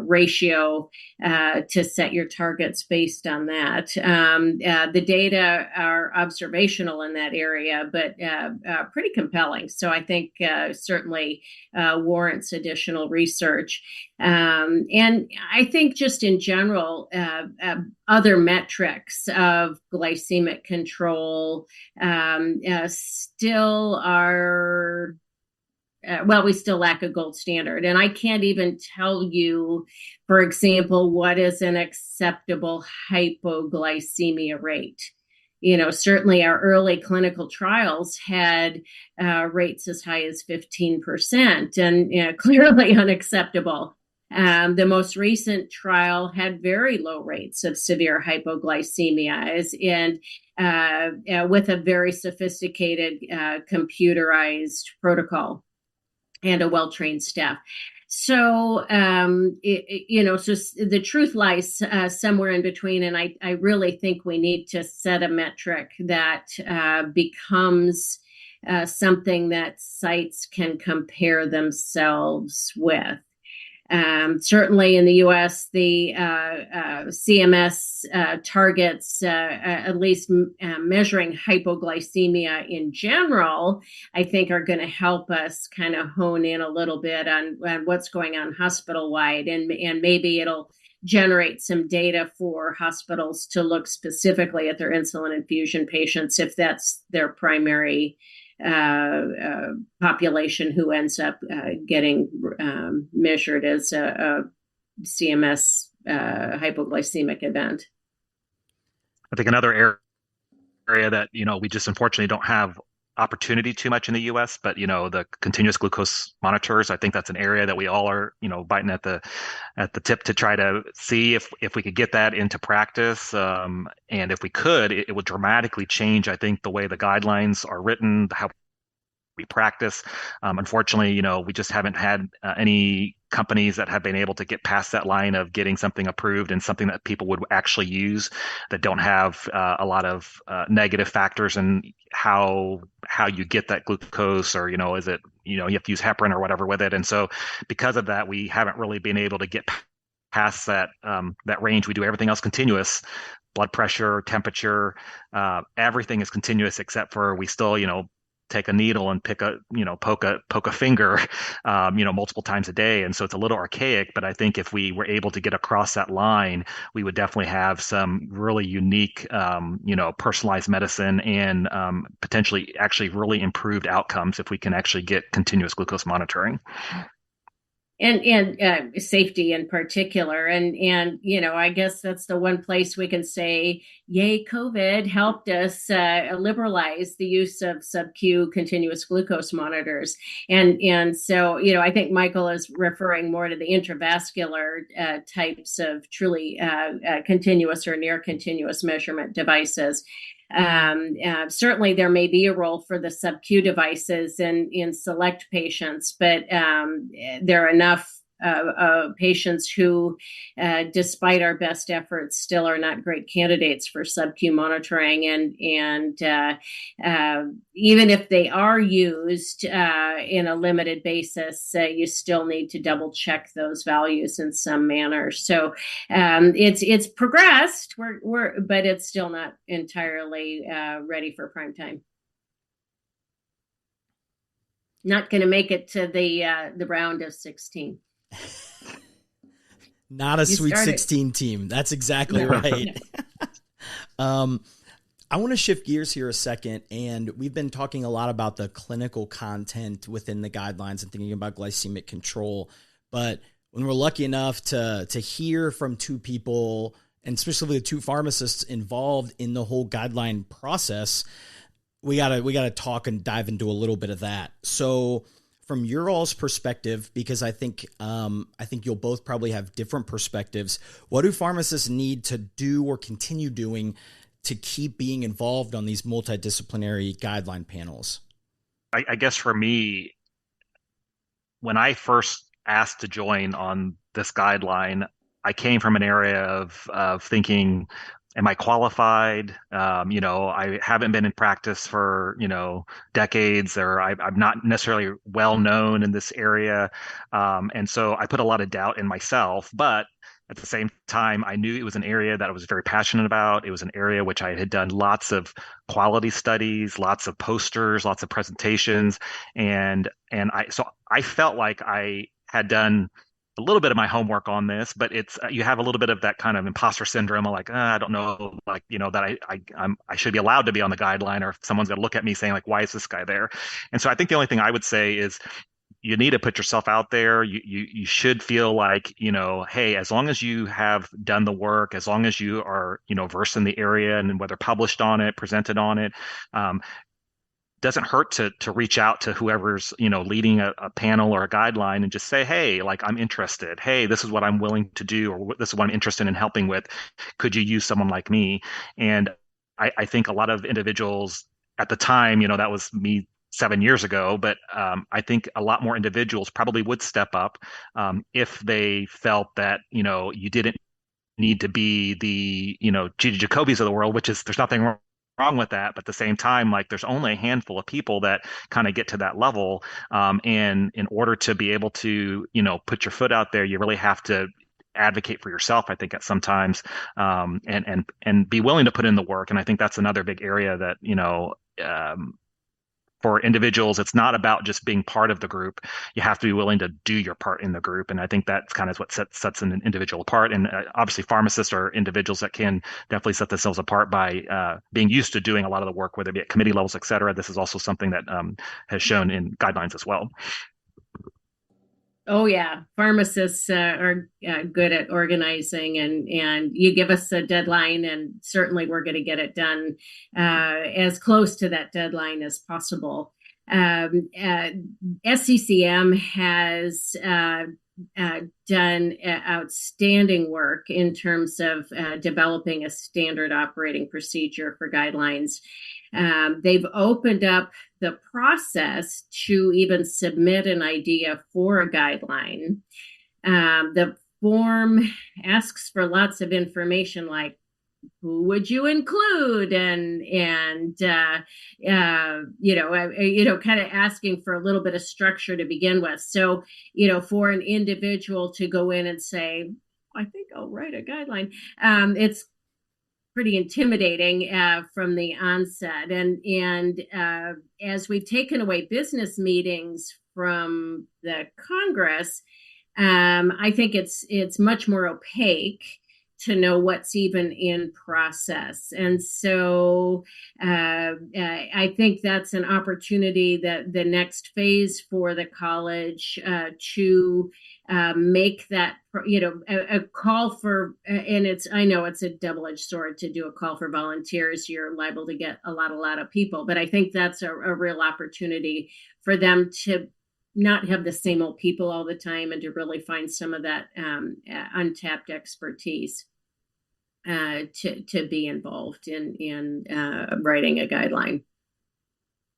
ratio to set your targets based on that. The data are observational in that area, but pretty compelling. So I think certainly warrants additional research. And I think just in general, other metrics of glycemic control still are, we still lack a gold standard. And I can't even tell you, for example, what is an acceptable hypoglycemia rate. Certainly our early clinical trials had rates as high as 15%, and clearly unacceptable. The most recent trial had very low rates of severe hypoglycemia, and with a very sophisticated computerized protocol and a well-trained staff. So, so the truth lies somewhere in between. And I really think we need to set a metric that becomes something that sites can compare themselves with. Certainly in the U.S., the CMS targets, at least measuring hypoglycemia in general, I think are going to help us kind of hone in a little bit on what's going on hospital-wide, and maybe it'll generate some data for hospitals to look specifically at their insulin infusion patients if that's their primary population who ends up getting measured as a CMS hypoglycemic event. I think another area that we just unfortunately don't have opportunity too much in the US, but the continuous glucose monitors, I think that's an area that we all are, biting at the tip to try to see if we could get that into practice. And if we could, it would dramatically change, I think, the way the guidelines are written, how we practice. Unfortunately, we just haven't had any companies that have been able to get past that line of getting something approved and something that people would actually use, that don't have a lot of negative factors in how you get that glucose, or is it you have to use heparin or whatever with it. And so because of that, we haven't really been able to get past that range. We do everything else continuous. Blood pressure, temperature, everything is continuous, except for we still take a needle and poke a finger, multiple times a day. And so it's a little archaic, but I think if we were able to get across that line, we would definitely have some really unique, personalized medicine, and potentially actually really improved outcomes if we can actually get continuous glucose monitoring. And safety in particular. And I guess that's the one place we can say, yay, COVID helped us liberalize the use of sub-Q continuous glucose monitors. And so, I think Michael is referring more to the intravascular types of truly continuous or near continuous measurement devices. Certainly there may be a role for the sub-Q devices in select patients, but there are enough patients who, despite our best efforts, still are not great candidates for sub-Q monitoring. And even if they are used in a limited basis, you still need to double check those values in some manner. So it's progressed, but it's still not entirely ready for prime time. Not going to make it to the round of 16. Not a Sweet 16 team. That's exactly right. I want to shift gears here a second, and we've been talking a lot about the clinical content within the guidelines and thinking about glycemic control. But when we're lucky enough to hear from two people, and especially the two pharmacists involved in the whole guideline process, we gotta talk and dive into a little bit of that. So from your all's perspective, because I think you'll both probably have different perspectives, what do pharmacists need to do or continue doing to keep being involved on these multidisciplinary guideline panels? I guess for me, when I first asked to join on this guideline, I came from an area of thinking, am I qualified? I haven't been in practice for, decades, or I'm not necessarily well known in this area. And so I put a lot of doubt in myself, but at the same time, I knew it was an area that I was very passionate about. It was an area which I had done lots of quality studies, lots of posters, lots of presentations. And I felt like I had done a little bit of my homework on this, but it's you have a little bit of that kind of imposter syndrome of like, I don't know, like, that I should be allowed to be on the guideline, or if someone's going to look at me saying like, why is this guy there? And so I think the only thing I would say is you need to put yourself out there. You should feel like, hey, as long as you have done the work, as long as you are, versed in the area, and whether published on it, presented on it, doesn't hurt to reach out to whoever's, leading a panel or a guideline and just say, hey, like, I'm interested. Hey, this is what I'm willing to do, or this is what I'm interested in helping with. Could you use someone like me? And I think a lot of individuals at the time, that was me 7 years ago, but I think a lot more individuals probably would step up if they felt that, you didn't need to be the, Judi Jacobis of the world, which is, there's nothing wrong with that. But at the same time, like, there's only a handful of people that kind of get to that level. And in order to be able to, put your foot out there, you really have to advocate for yourself, I think, at sometimes, and be willing to put in the work. And I think that's another big area that, for individuals, it's not about just being part of the group. You have to be willing to do your part in the group. And I think that's kind of what sets an individual apart. And obviously pharmacists are individuals that can definitely set themselves apart by being used to doing a lot of the work, whether it be at committee levels, et cetera. This is also something that has shown in guidelines as well. Oh yeah, pharmacists are good at organizing, and you give us a deadline, and certainly we're going to get it done as close to that deadline as possible. FCCM has done outstanding work in terms of developing a standard operating procedure for guidelines. They've opened up the process to even submit an idea for a guideline. The form asks for lots of information like who would you include, and kind of asking for a little bit of structure to begin with. So for an individual to go in and say, I think I'll write a guideline, it's pretty intimidating from the onset. And as we've taken away business meetings from the Congress, I think it's much more opaque to know what's even in process. And so I think that's an opportunity that the next phase for the college to make that, a call for, and I know it's a double-edged sword to do a call for volunteers. You're liable to get a lot of people, but I think that's a real opportunity for them to not have the same old people all the time and to really find some of that untapped expertise to be involved in writing a guideline.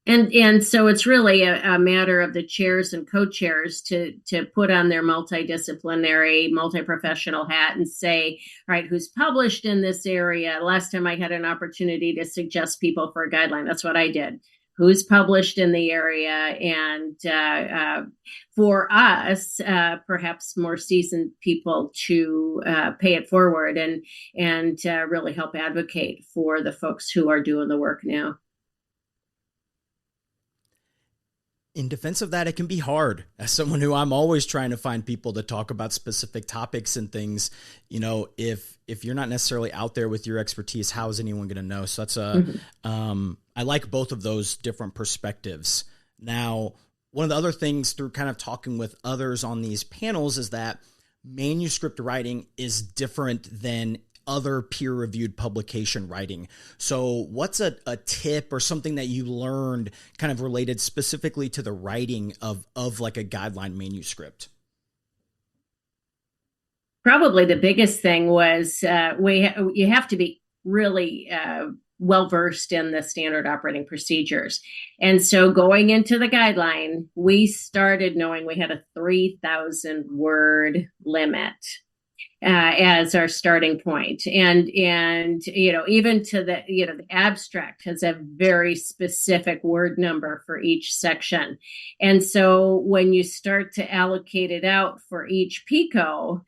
And so it's really a matter of the chairs and co-chairs to put on their multidisciplinary, multi-professional hat and say, all right, who's published in this area? Last time I had an opportunity to suggest people for a guideline. That's what I did. Who's published in the area, and for us, perhaps more seasoned people to pay it forward and really help advocate for the folks who are doing the work now. In defense of that, it can be hard. As someone who I'm always trying to find people to talk about specific topics and things, if you're not necessarily out there with your expertise, how is anyone going to know? So that's I like both of those different perspectives. Now, one of the other things through kind of talking with others on these panels is that manuscript writing is different than other peer-reviewed publication writing. So what's a tip or something that you learned kind of related specifically to the writing of like a guideline manuscript? Probably the biggest thing was you have to be really well-versed in the standard operating procedures. And so going into the guideline, we started knowing we had a 3,000 word limit as our starting point. And even to the abstract has a very specific word number for each section. And so when you start to allocate it out for each PICO,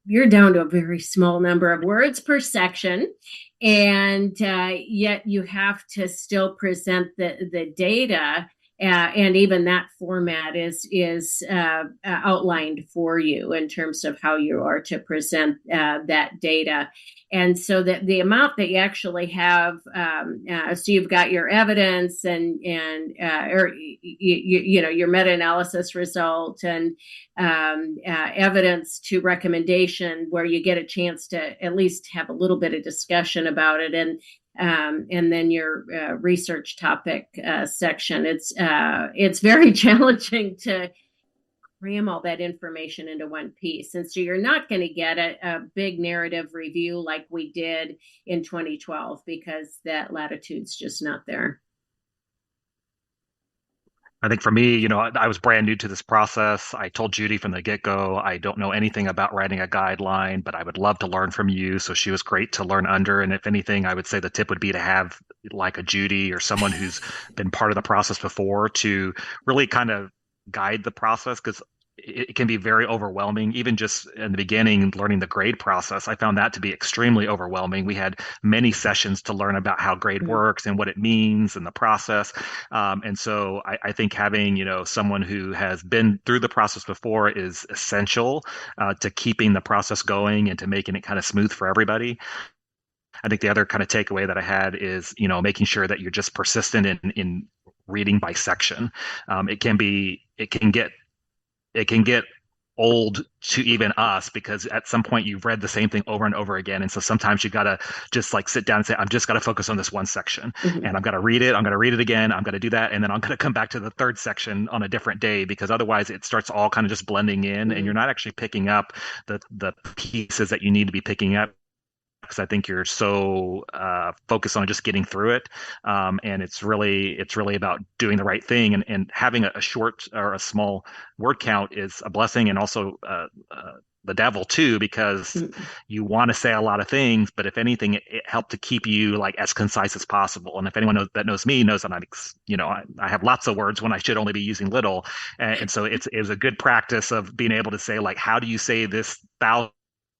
you're down to a very small number of words per section. And yet you have to still present the data. And even that format is outlined for you in terms of how you are to present that data. And so that the amount that you actually have, so you've got your evidence and your meta-analysis result and evidence to recommendation, where you get a chance to at least have a little bit of discussion about it, and then your research topic section. It's very challenging to cram all that information into one piece. And so you're not going to get a big narrative review like we did in 2012, because that latitude's just not there. I think for me, I was brand new to this process. I told Judi from the get-go, I don't know anything about writing a guideline, but I would love to learn from you. So she was great to learn under. And if anything, I would say the tip would be to have like a Judi or someone who's been part of the process before to really kind of guide the process, because it can be very overwhelming. Even just in the beginning, learning the grade process, I found that to be extremely overwhelming. We had many sessions to learn about how grade works and what it means and the process. And so I think having, someone who has been through the process before is essential to keeping the process going and to making it kind of smooth for everybody. I think the other kind of takeaway that I had is, making sure that you're just persistent in reading by section. It can get old to even us because at some point you've read the same thing over and over again. And so sometimes you got to just like sit down and say, I'm just got to focus on this one section and I'm going to read it. I'm going to read it again. I'm going to do that. And then I'm going to come back to the third section on a different day because otherwise it starts all kind of just blending in and you're not actually picking up the pieces that you need to be picking up. Because I think you're so focused on just getting through it, and it's really about doing the right thing. And having a short or a small word count is a blessing, and also the devil too, because you want to say a lot of things, but if anything, it helped to keep you like as concise as possible. And if anyone knows me knows that I have lots of words when I should only be using little, and so it was a good practice of being able to say like, how do you say this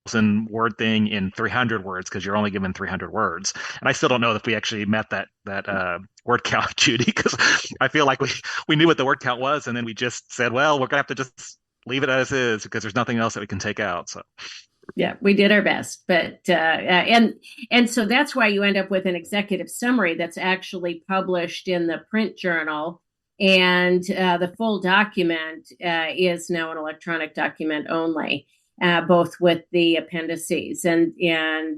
1,000-word thing in 300 words because you're only given 300 words. And I still don't know if we actually met that word count, Judi, because I feel like we knew what the word count was and then we just said, well, we're gonna have to just leave it as is because there's nothing else that we can take out. So yeah, we did our best, but and so that's why you end up with an executive summary that's actually published in the print journal. And the full document is now an electronic document only. Both with the appendices and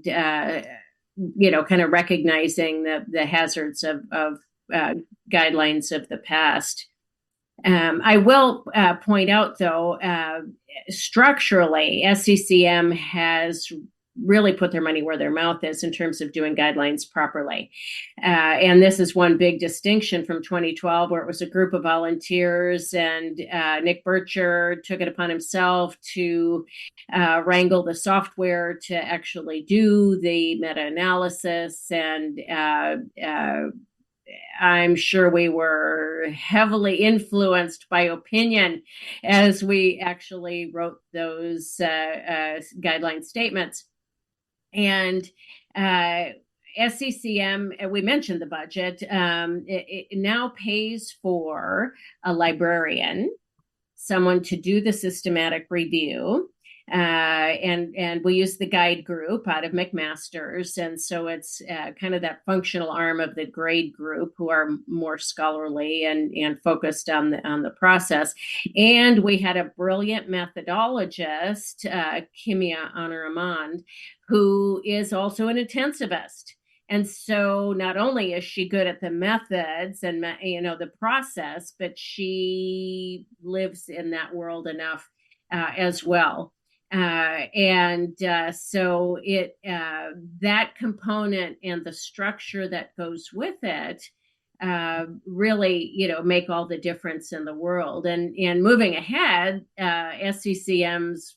kind of recognizing the hazards of guidelines of the past. I will point out, though, structurally, FCCM has really put their money where their mouth is in terms of doing guidelines properly. And this is one big distinction from 2012, where it was a group of volunteers and Nick Bircher took it upon himself to wrangle the software to actually do the meta-analysis. And I'm sure we were heavily influenced by opinion as we actually wrote those guideline statements. And FCCM, we mentioned the budget, it now pays for a librarian, someone to do the systematic review. And we use the guide group out of McMaster's. And so it's kind of that functional arm of the grade group who are more scholarly and focused on the process. And we had a brilliant methodologist, Kimia Anaraman, who is also an intensivist. And so not only is she good at the methods and, the process, but she lives in that world enough as well. So it that component and the structure that goes with it really, make all the difference in the world. And moving ahead, FCCM's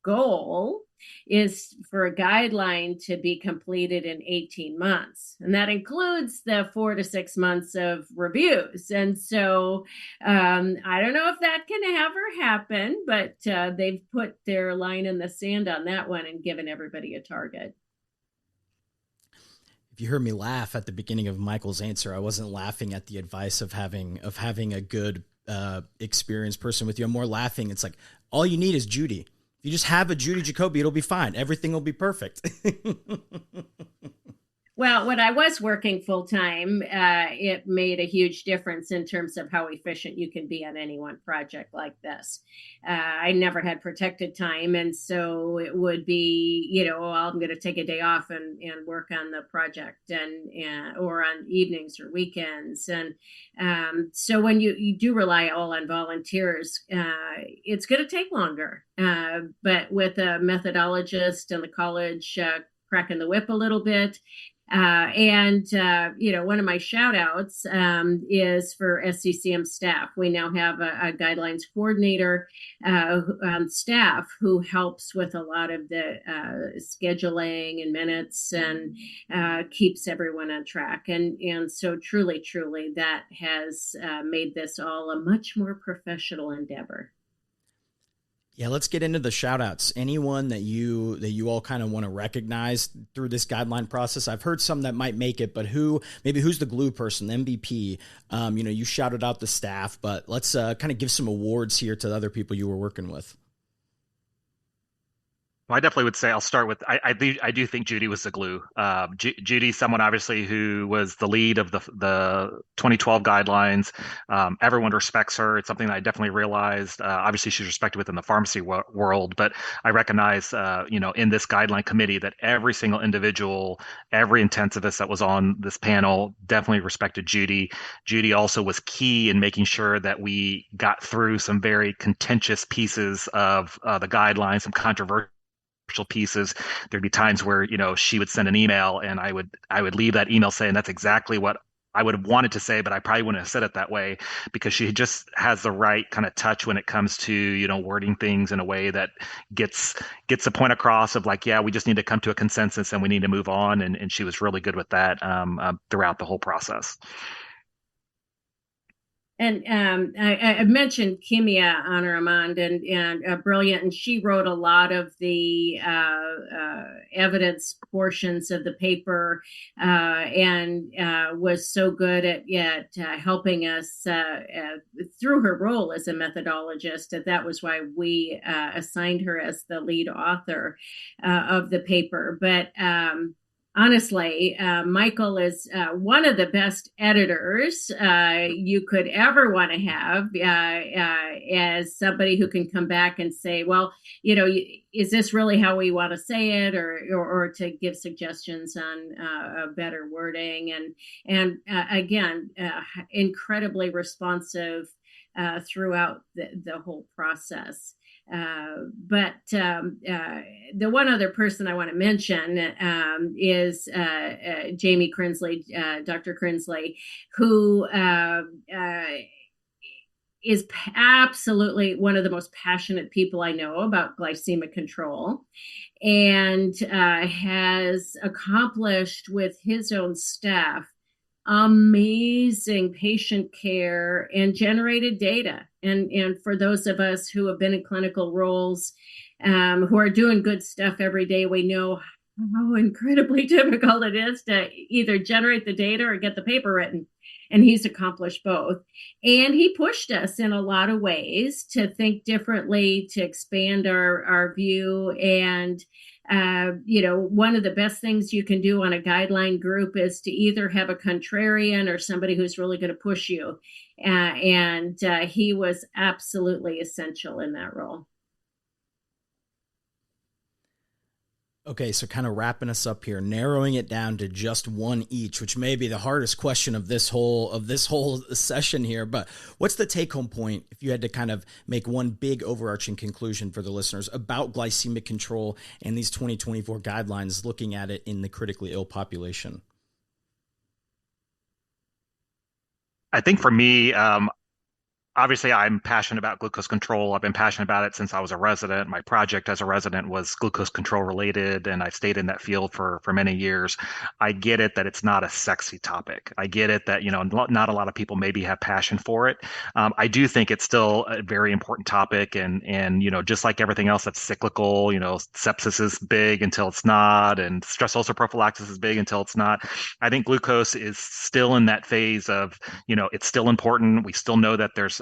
goal is for a guideline to be completed in 18 months. And that includes the 4 to 6 months of reviews. And so I don't know if that can ever happen, but they've put their line in the sand on that one and given everybody a target. If you heard me laugh at the beginning of Michael's answer, I wasn't laughing at the advice of having a good experienced person with you. I'm more laughing. It's like, all you need is Judi. You just have a Judi Jacobi, it'll be fine. Everything will be perfect. Well, when I was working full time, it made a huge difference in terms of how efficient you can be on any one project like this. I never had protected time. And so it would be, I'm going to take a day off and work on the project or on evenings or weekends. And so when you do rely all on volunteers, it's going to take longer. But with a methodologist and the college cracking the whip a little bit, one of my shout outs is for SCCM staff. We now have a guidelines coordinator on staff who helps with a lot of the scheduling and minutes and keeps everyone on track. And so truly, that has made this all a much more professional endeavor. Yeah, let's get into the shout outs. Anyone that you all kind of want to recognize through this guideline process? I've heard some that might make it, but who's the glue person, the MVP? You shouted out the staff, but let's kind of give some awards here to the other people you were working with. Well, I definitely would say I'll start with I do think Judi was the glue. Judy, someone obviously who was the lead of the 2012 guidelines. Everyone respects her. It's something that I definitely realized. Obviously, she's respected within the pharmacy world, but I recognize, in this guideline committee that every single individual, every intensivist that was on this panel definitely respected Judi. Judi also was key in making sure that we got through some very contentious pieces of the guidelines, some controversial pieces. There'd be times where, she would send an email and I would leave that email saying that's exactly what I would have wanted to say, but I probably wouldn't have said it that way, because she just has the right kind of touch when it comes to, wording things in a way that gets the point across of like, yeah, we just need to come to a consensus and we need to move on. And she was really good with that throughout the whole process. And I mentioned Kimia Honor Amand and brilliant, and she wrote a lot of the evidence portions of the paper, and was so good at helping us through her role as a methodologist. That was why we assigned her as the lead author of the paper. But honestly, Michael is one of the best editors you could ever want to have, as somebody who can come back and say, well, is this really how we want to say it, or to give suggestions on better wording, and again, incredibly responsive throughout the whole process. But the one other person I want to mention is Jamie Crinsley, Dr. Crinsley, who is absolutely one of the most passionate people I know about glycemic control, and has accomplished with his own staff amazing patient care and generated data. And for those of us who have been in clinical roles, who are doing good stuff every day, we know how incredibly difficult it is to either generate the data or get the paper written. And he's accomplished both. And he pushed us in a lot of ways to think differently, to expand our view. And one of the best things you can do on a guideline group is to either have a contrarian or somebody who's really going to push you. And he was absolutely essential in that role. Okay, so kind of wrapping us up here, narrowing it down to just one each, which may be the hardest question of this whole session here. But what's the take-home point if you had to kind of make one big overarching conclusion for the listeners about glycemic control and these 2024 guidelines, looking at it in the critically ill population? I think for me, obviously, I'm passionate about glucose control. I've been passionate about it since I was a resident. My project as a resident was glucose control related, and I've stayed in that field for many years. I get it that it's not a sexy topic. I get it that, not a lot of people maybe have passion for it. I do think it's still a very important topic, and just like everything else that's cyclical, sepsis is big until it's not, and stress ulcer prophylaxis is big until it's not. I think glucose is still in that phase of, it's still important. We still know that there's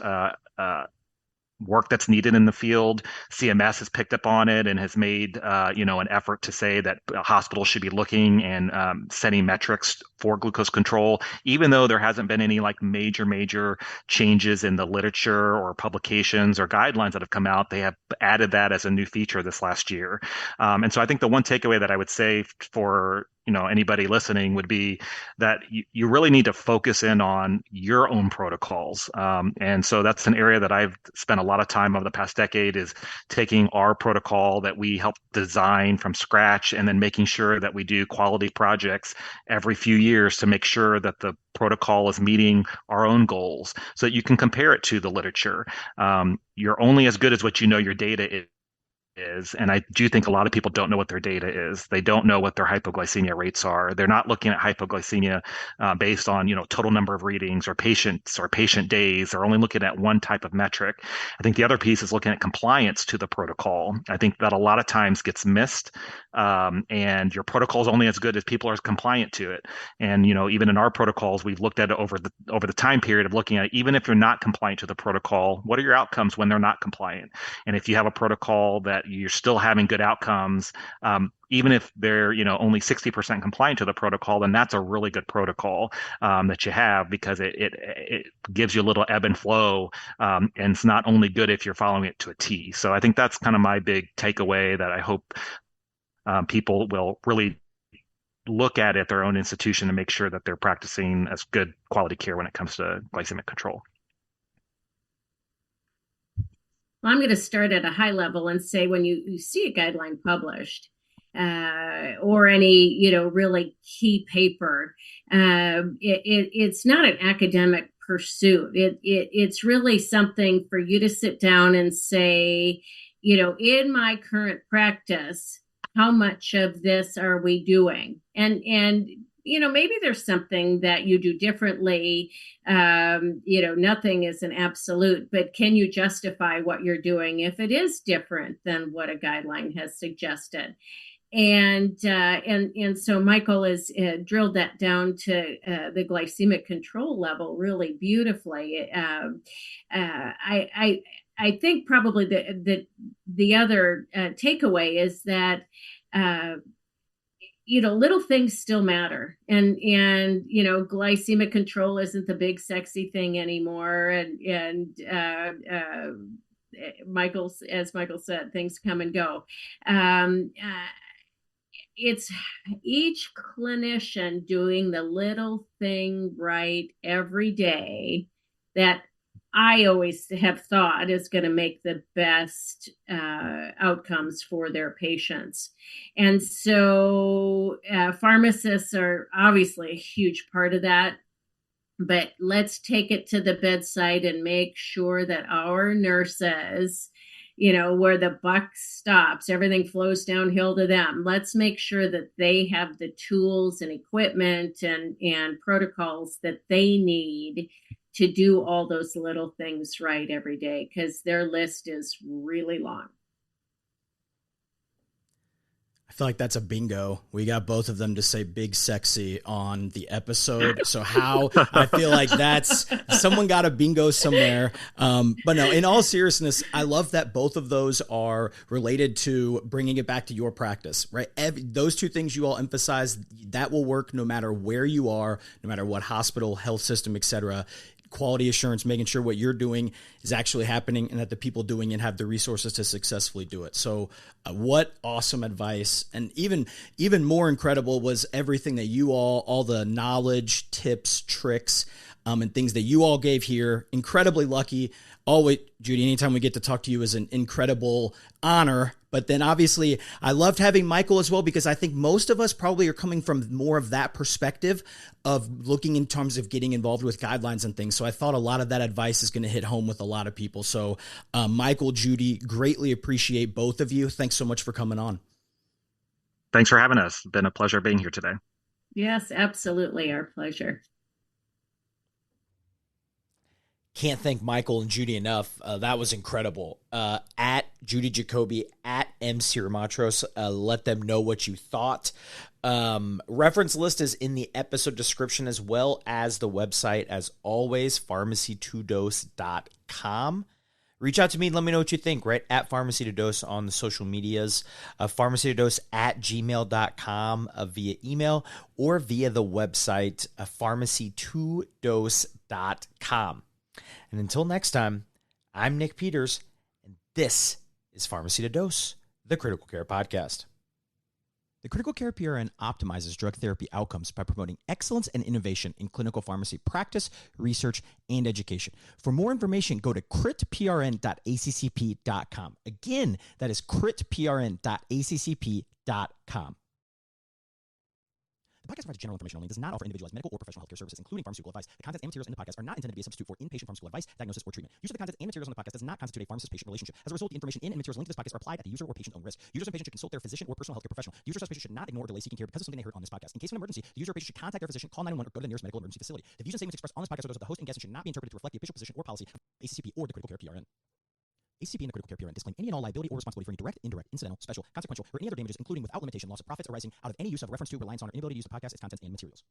work that's needed in the field. CMS has picked up on it and has made an effort to say that hospitals should be looking and setting metrics for glucose control, even though there hasn't been any like major changes in the literature or publications or guidelines that have come out. They have added that as a new feature this last year. And so I think the one takeaway that I would say for anybody listening would be that you really need to focus in on your own protocols. And so that's an area that I've spent a lot of time over the past decade, is taking our protocol that we helped design from scratch and then making sure that we do quality projects every few years to make sure that the protocol is meeting our own goals so that you can compare it to the literature. You're only as good as what your data is. And I do think a lot of people don't know what their data is. They don't know what their hypoglycemia rates are. They're not looking at hypoglycemia based on, total number of readings or patients or patient days. They're only looking at one type of metric. I think the other piece is looking at compliance to the protocol. I think that a lot of times gets missed, and your protocol is only as good as people are compliant to it. And, even in our protocols, we've looked at it over the time period of looking at, even if you're not compliant to the protocol, what are your outcomes when they're not compliant? And if you have a protocol that that you're still having good outcomes, even if they're, only 60% compliant to the protocol, then that's a really good protocol that you have, because it gives you a little ebb and flow, and it's not only good if you're following it to a T. So I think that's kind of my big takeaway that I hope people will really look at their own institution and make sure that they're practicing as good quality care when it comes to glycemic control. Well, I'm going to start at a high level and say, when you see a guideline published, or any, really key paper, it's not an academic pursuit. It's really something for you to sit down and say, in my current practice, how much of this are we doing? And maybe there's something that you do differently. Nothing is an absolute, but can you justify what you're doing if it is different than what a guideline has suggested? And so Michael has drilled that down to the glycemic control level really beautifully. I think probably the other takeaway is that little things still matter, and glycemic control isn't the big sexy thing anymore, and as Michael said, things come and go. It's each clinician doing the little thing right every day that I always have thought is going to make the best outcomes for their patients. And so pharmacists are obviously a huge part of that, but let's take it to the bedside and make sure that our nurses, where the buck stops, everything flows downhill to them. Let's make sure that they have the tools and equipment and protocols that they need to do all those little things right every day, because their list is really long. I feel like that's a bingo. We got both of them to say big sexy on the episode. So I feel like that's, someone got a bingo somewhere. But no, in all seriousness, I love that both of those are related to bringing it back to your practice, right? Those two things you all emphasize, that will work no matter where you are, no matter what hospital, health system, et cetera. Quality assurance, making sure what you're doing is actually happening and that the people doing it have the resources to successfully do it. So what awesome advice. And even more incredible was everything that you all the knowledge, tips, tricks, and things that you all gave here. Incredibly lucky. Always, Judi, anytime we get to talk to you is an incredible honor. But then obviously I loved having Michael as well, because I think most of us probably are coming from more of that perspective of looking in terms of getting involved with guidelines and things. So I thought a lot of that advice is going to hit home with a lot of people. So Michael, Judi, greatly appreciate both of you. Thanks so much for coming on. Thanks for having us. It's been a pleasure being here today. Yes, absolutely. Our pleasure. Can't thank Michael and Judi enough. That was incredible. At Judi Jacobi, at Sirimaturos, let them know what you thought. Reference list is in the episode description, as well as the website, as always, PharmacyToDose.com. Reach out to me and let me know what you think, right? At PharmacyToDose on the social medias, PharmacyToDose at gmail.com via email, or via the website, PharmacyToDose.com. And until next time, I'm Nick Peters, and this is Pharmacy to Dose, the Critical Care Podcast. The Critical Care PRN optimizes drug therapy outcomes by promoting excellence and innovation in clinical pharmacy practice, research, and education. For more information, go to critprn.accp.com. Again, that is critprn.accp.com. The podcast provides general information only and does not offer individualized medical or professional healthcare services, including pharmaceutical advice. The content and materials in the podcast are not intended to be a substitute for inpatient pharmaceutical advice, diagnosis, or treatment. Use of the content and materials on the podcast does not constitute a pharmacist-patient relationship. As a result, the information in and materials linked to this podcast are applied at the user or patient's own risk. Users and patients should consult their physician or personal healthcare professional. Users or patients should not ignore or delay seeking care because of something they heard on this podcast. In case of an emergency, the user or patient should contact their physician, call 911, or go to the nearest medical emergency facility. The views and statements expressed on this podcast are those of the host and guests and should not be interpreted to reflect the official position or policy of ACCP or the Critical Care PRN. ACCP and the Critical Care PRN disclaim any and all liability or responsibility for any direct, indirect, incidental, special, consequential, or any other damages, including without limitation, loss of profits arising out of any use of, reference to, reliance on, or inability to use the podcast, its contents, and materials.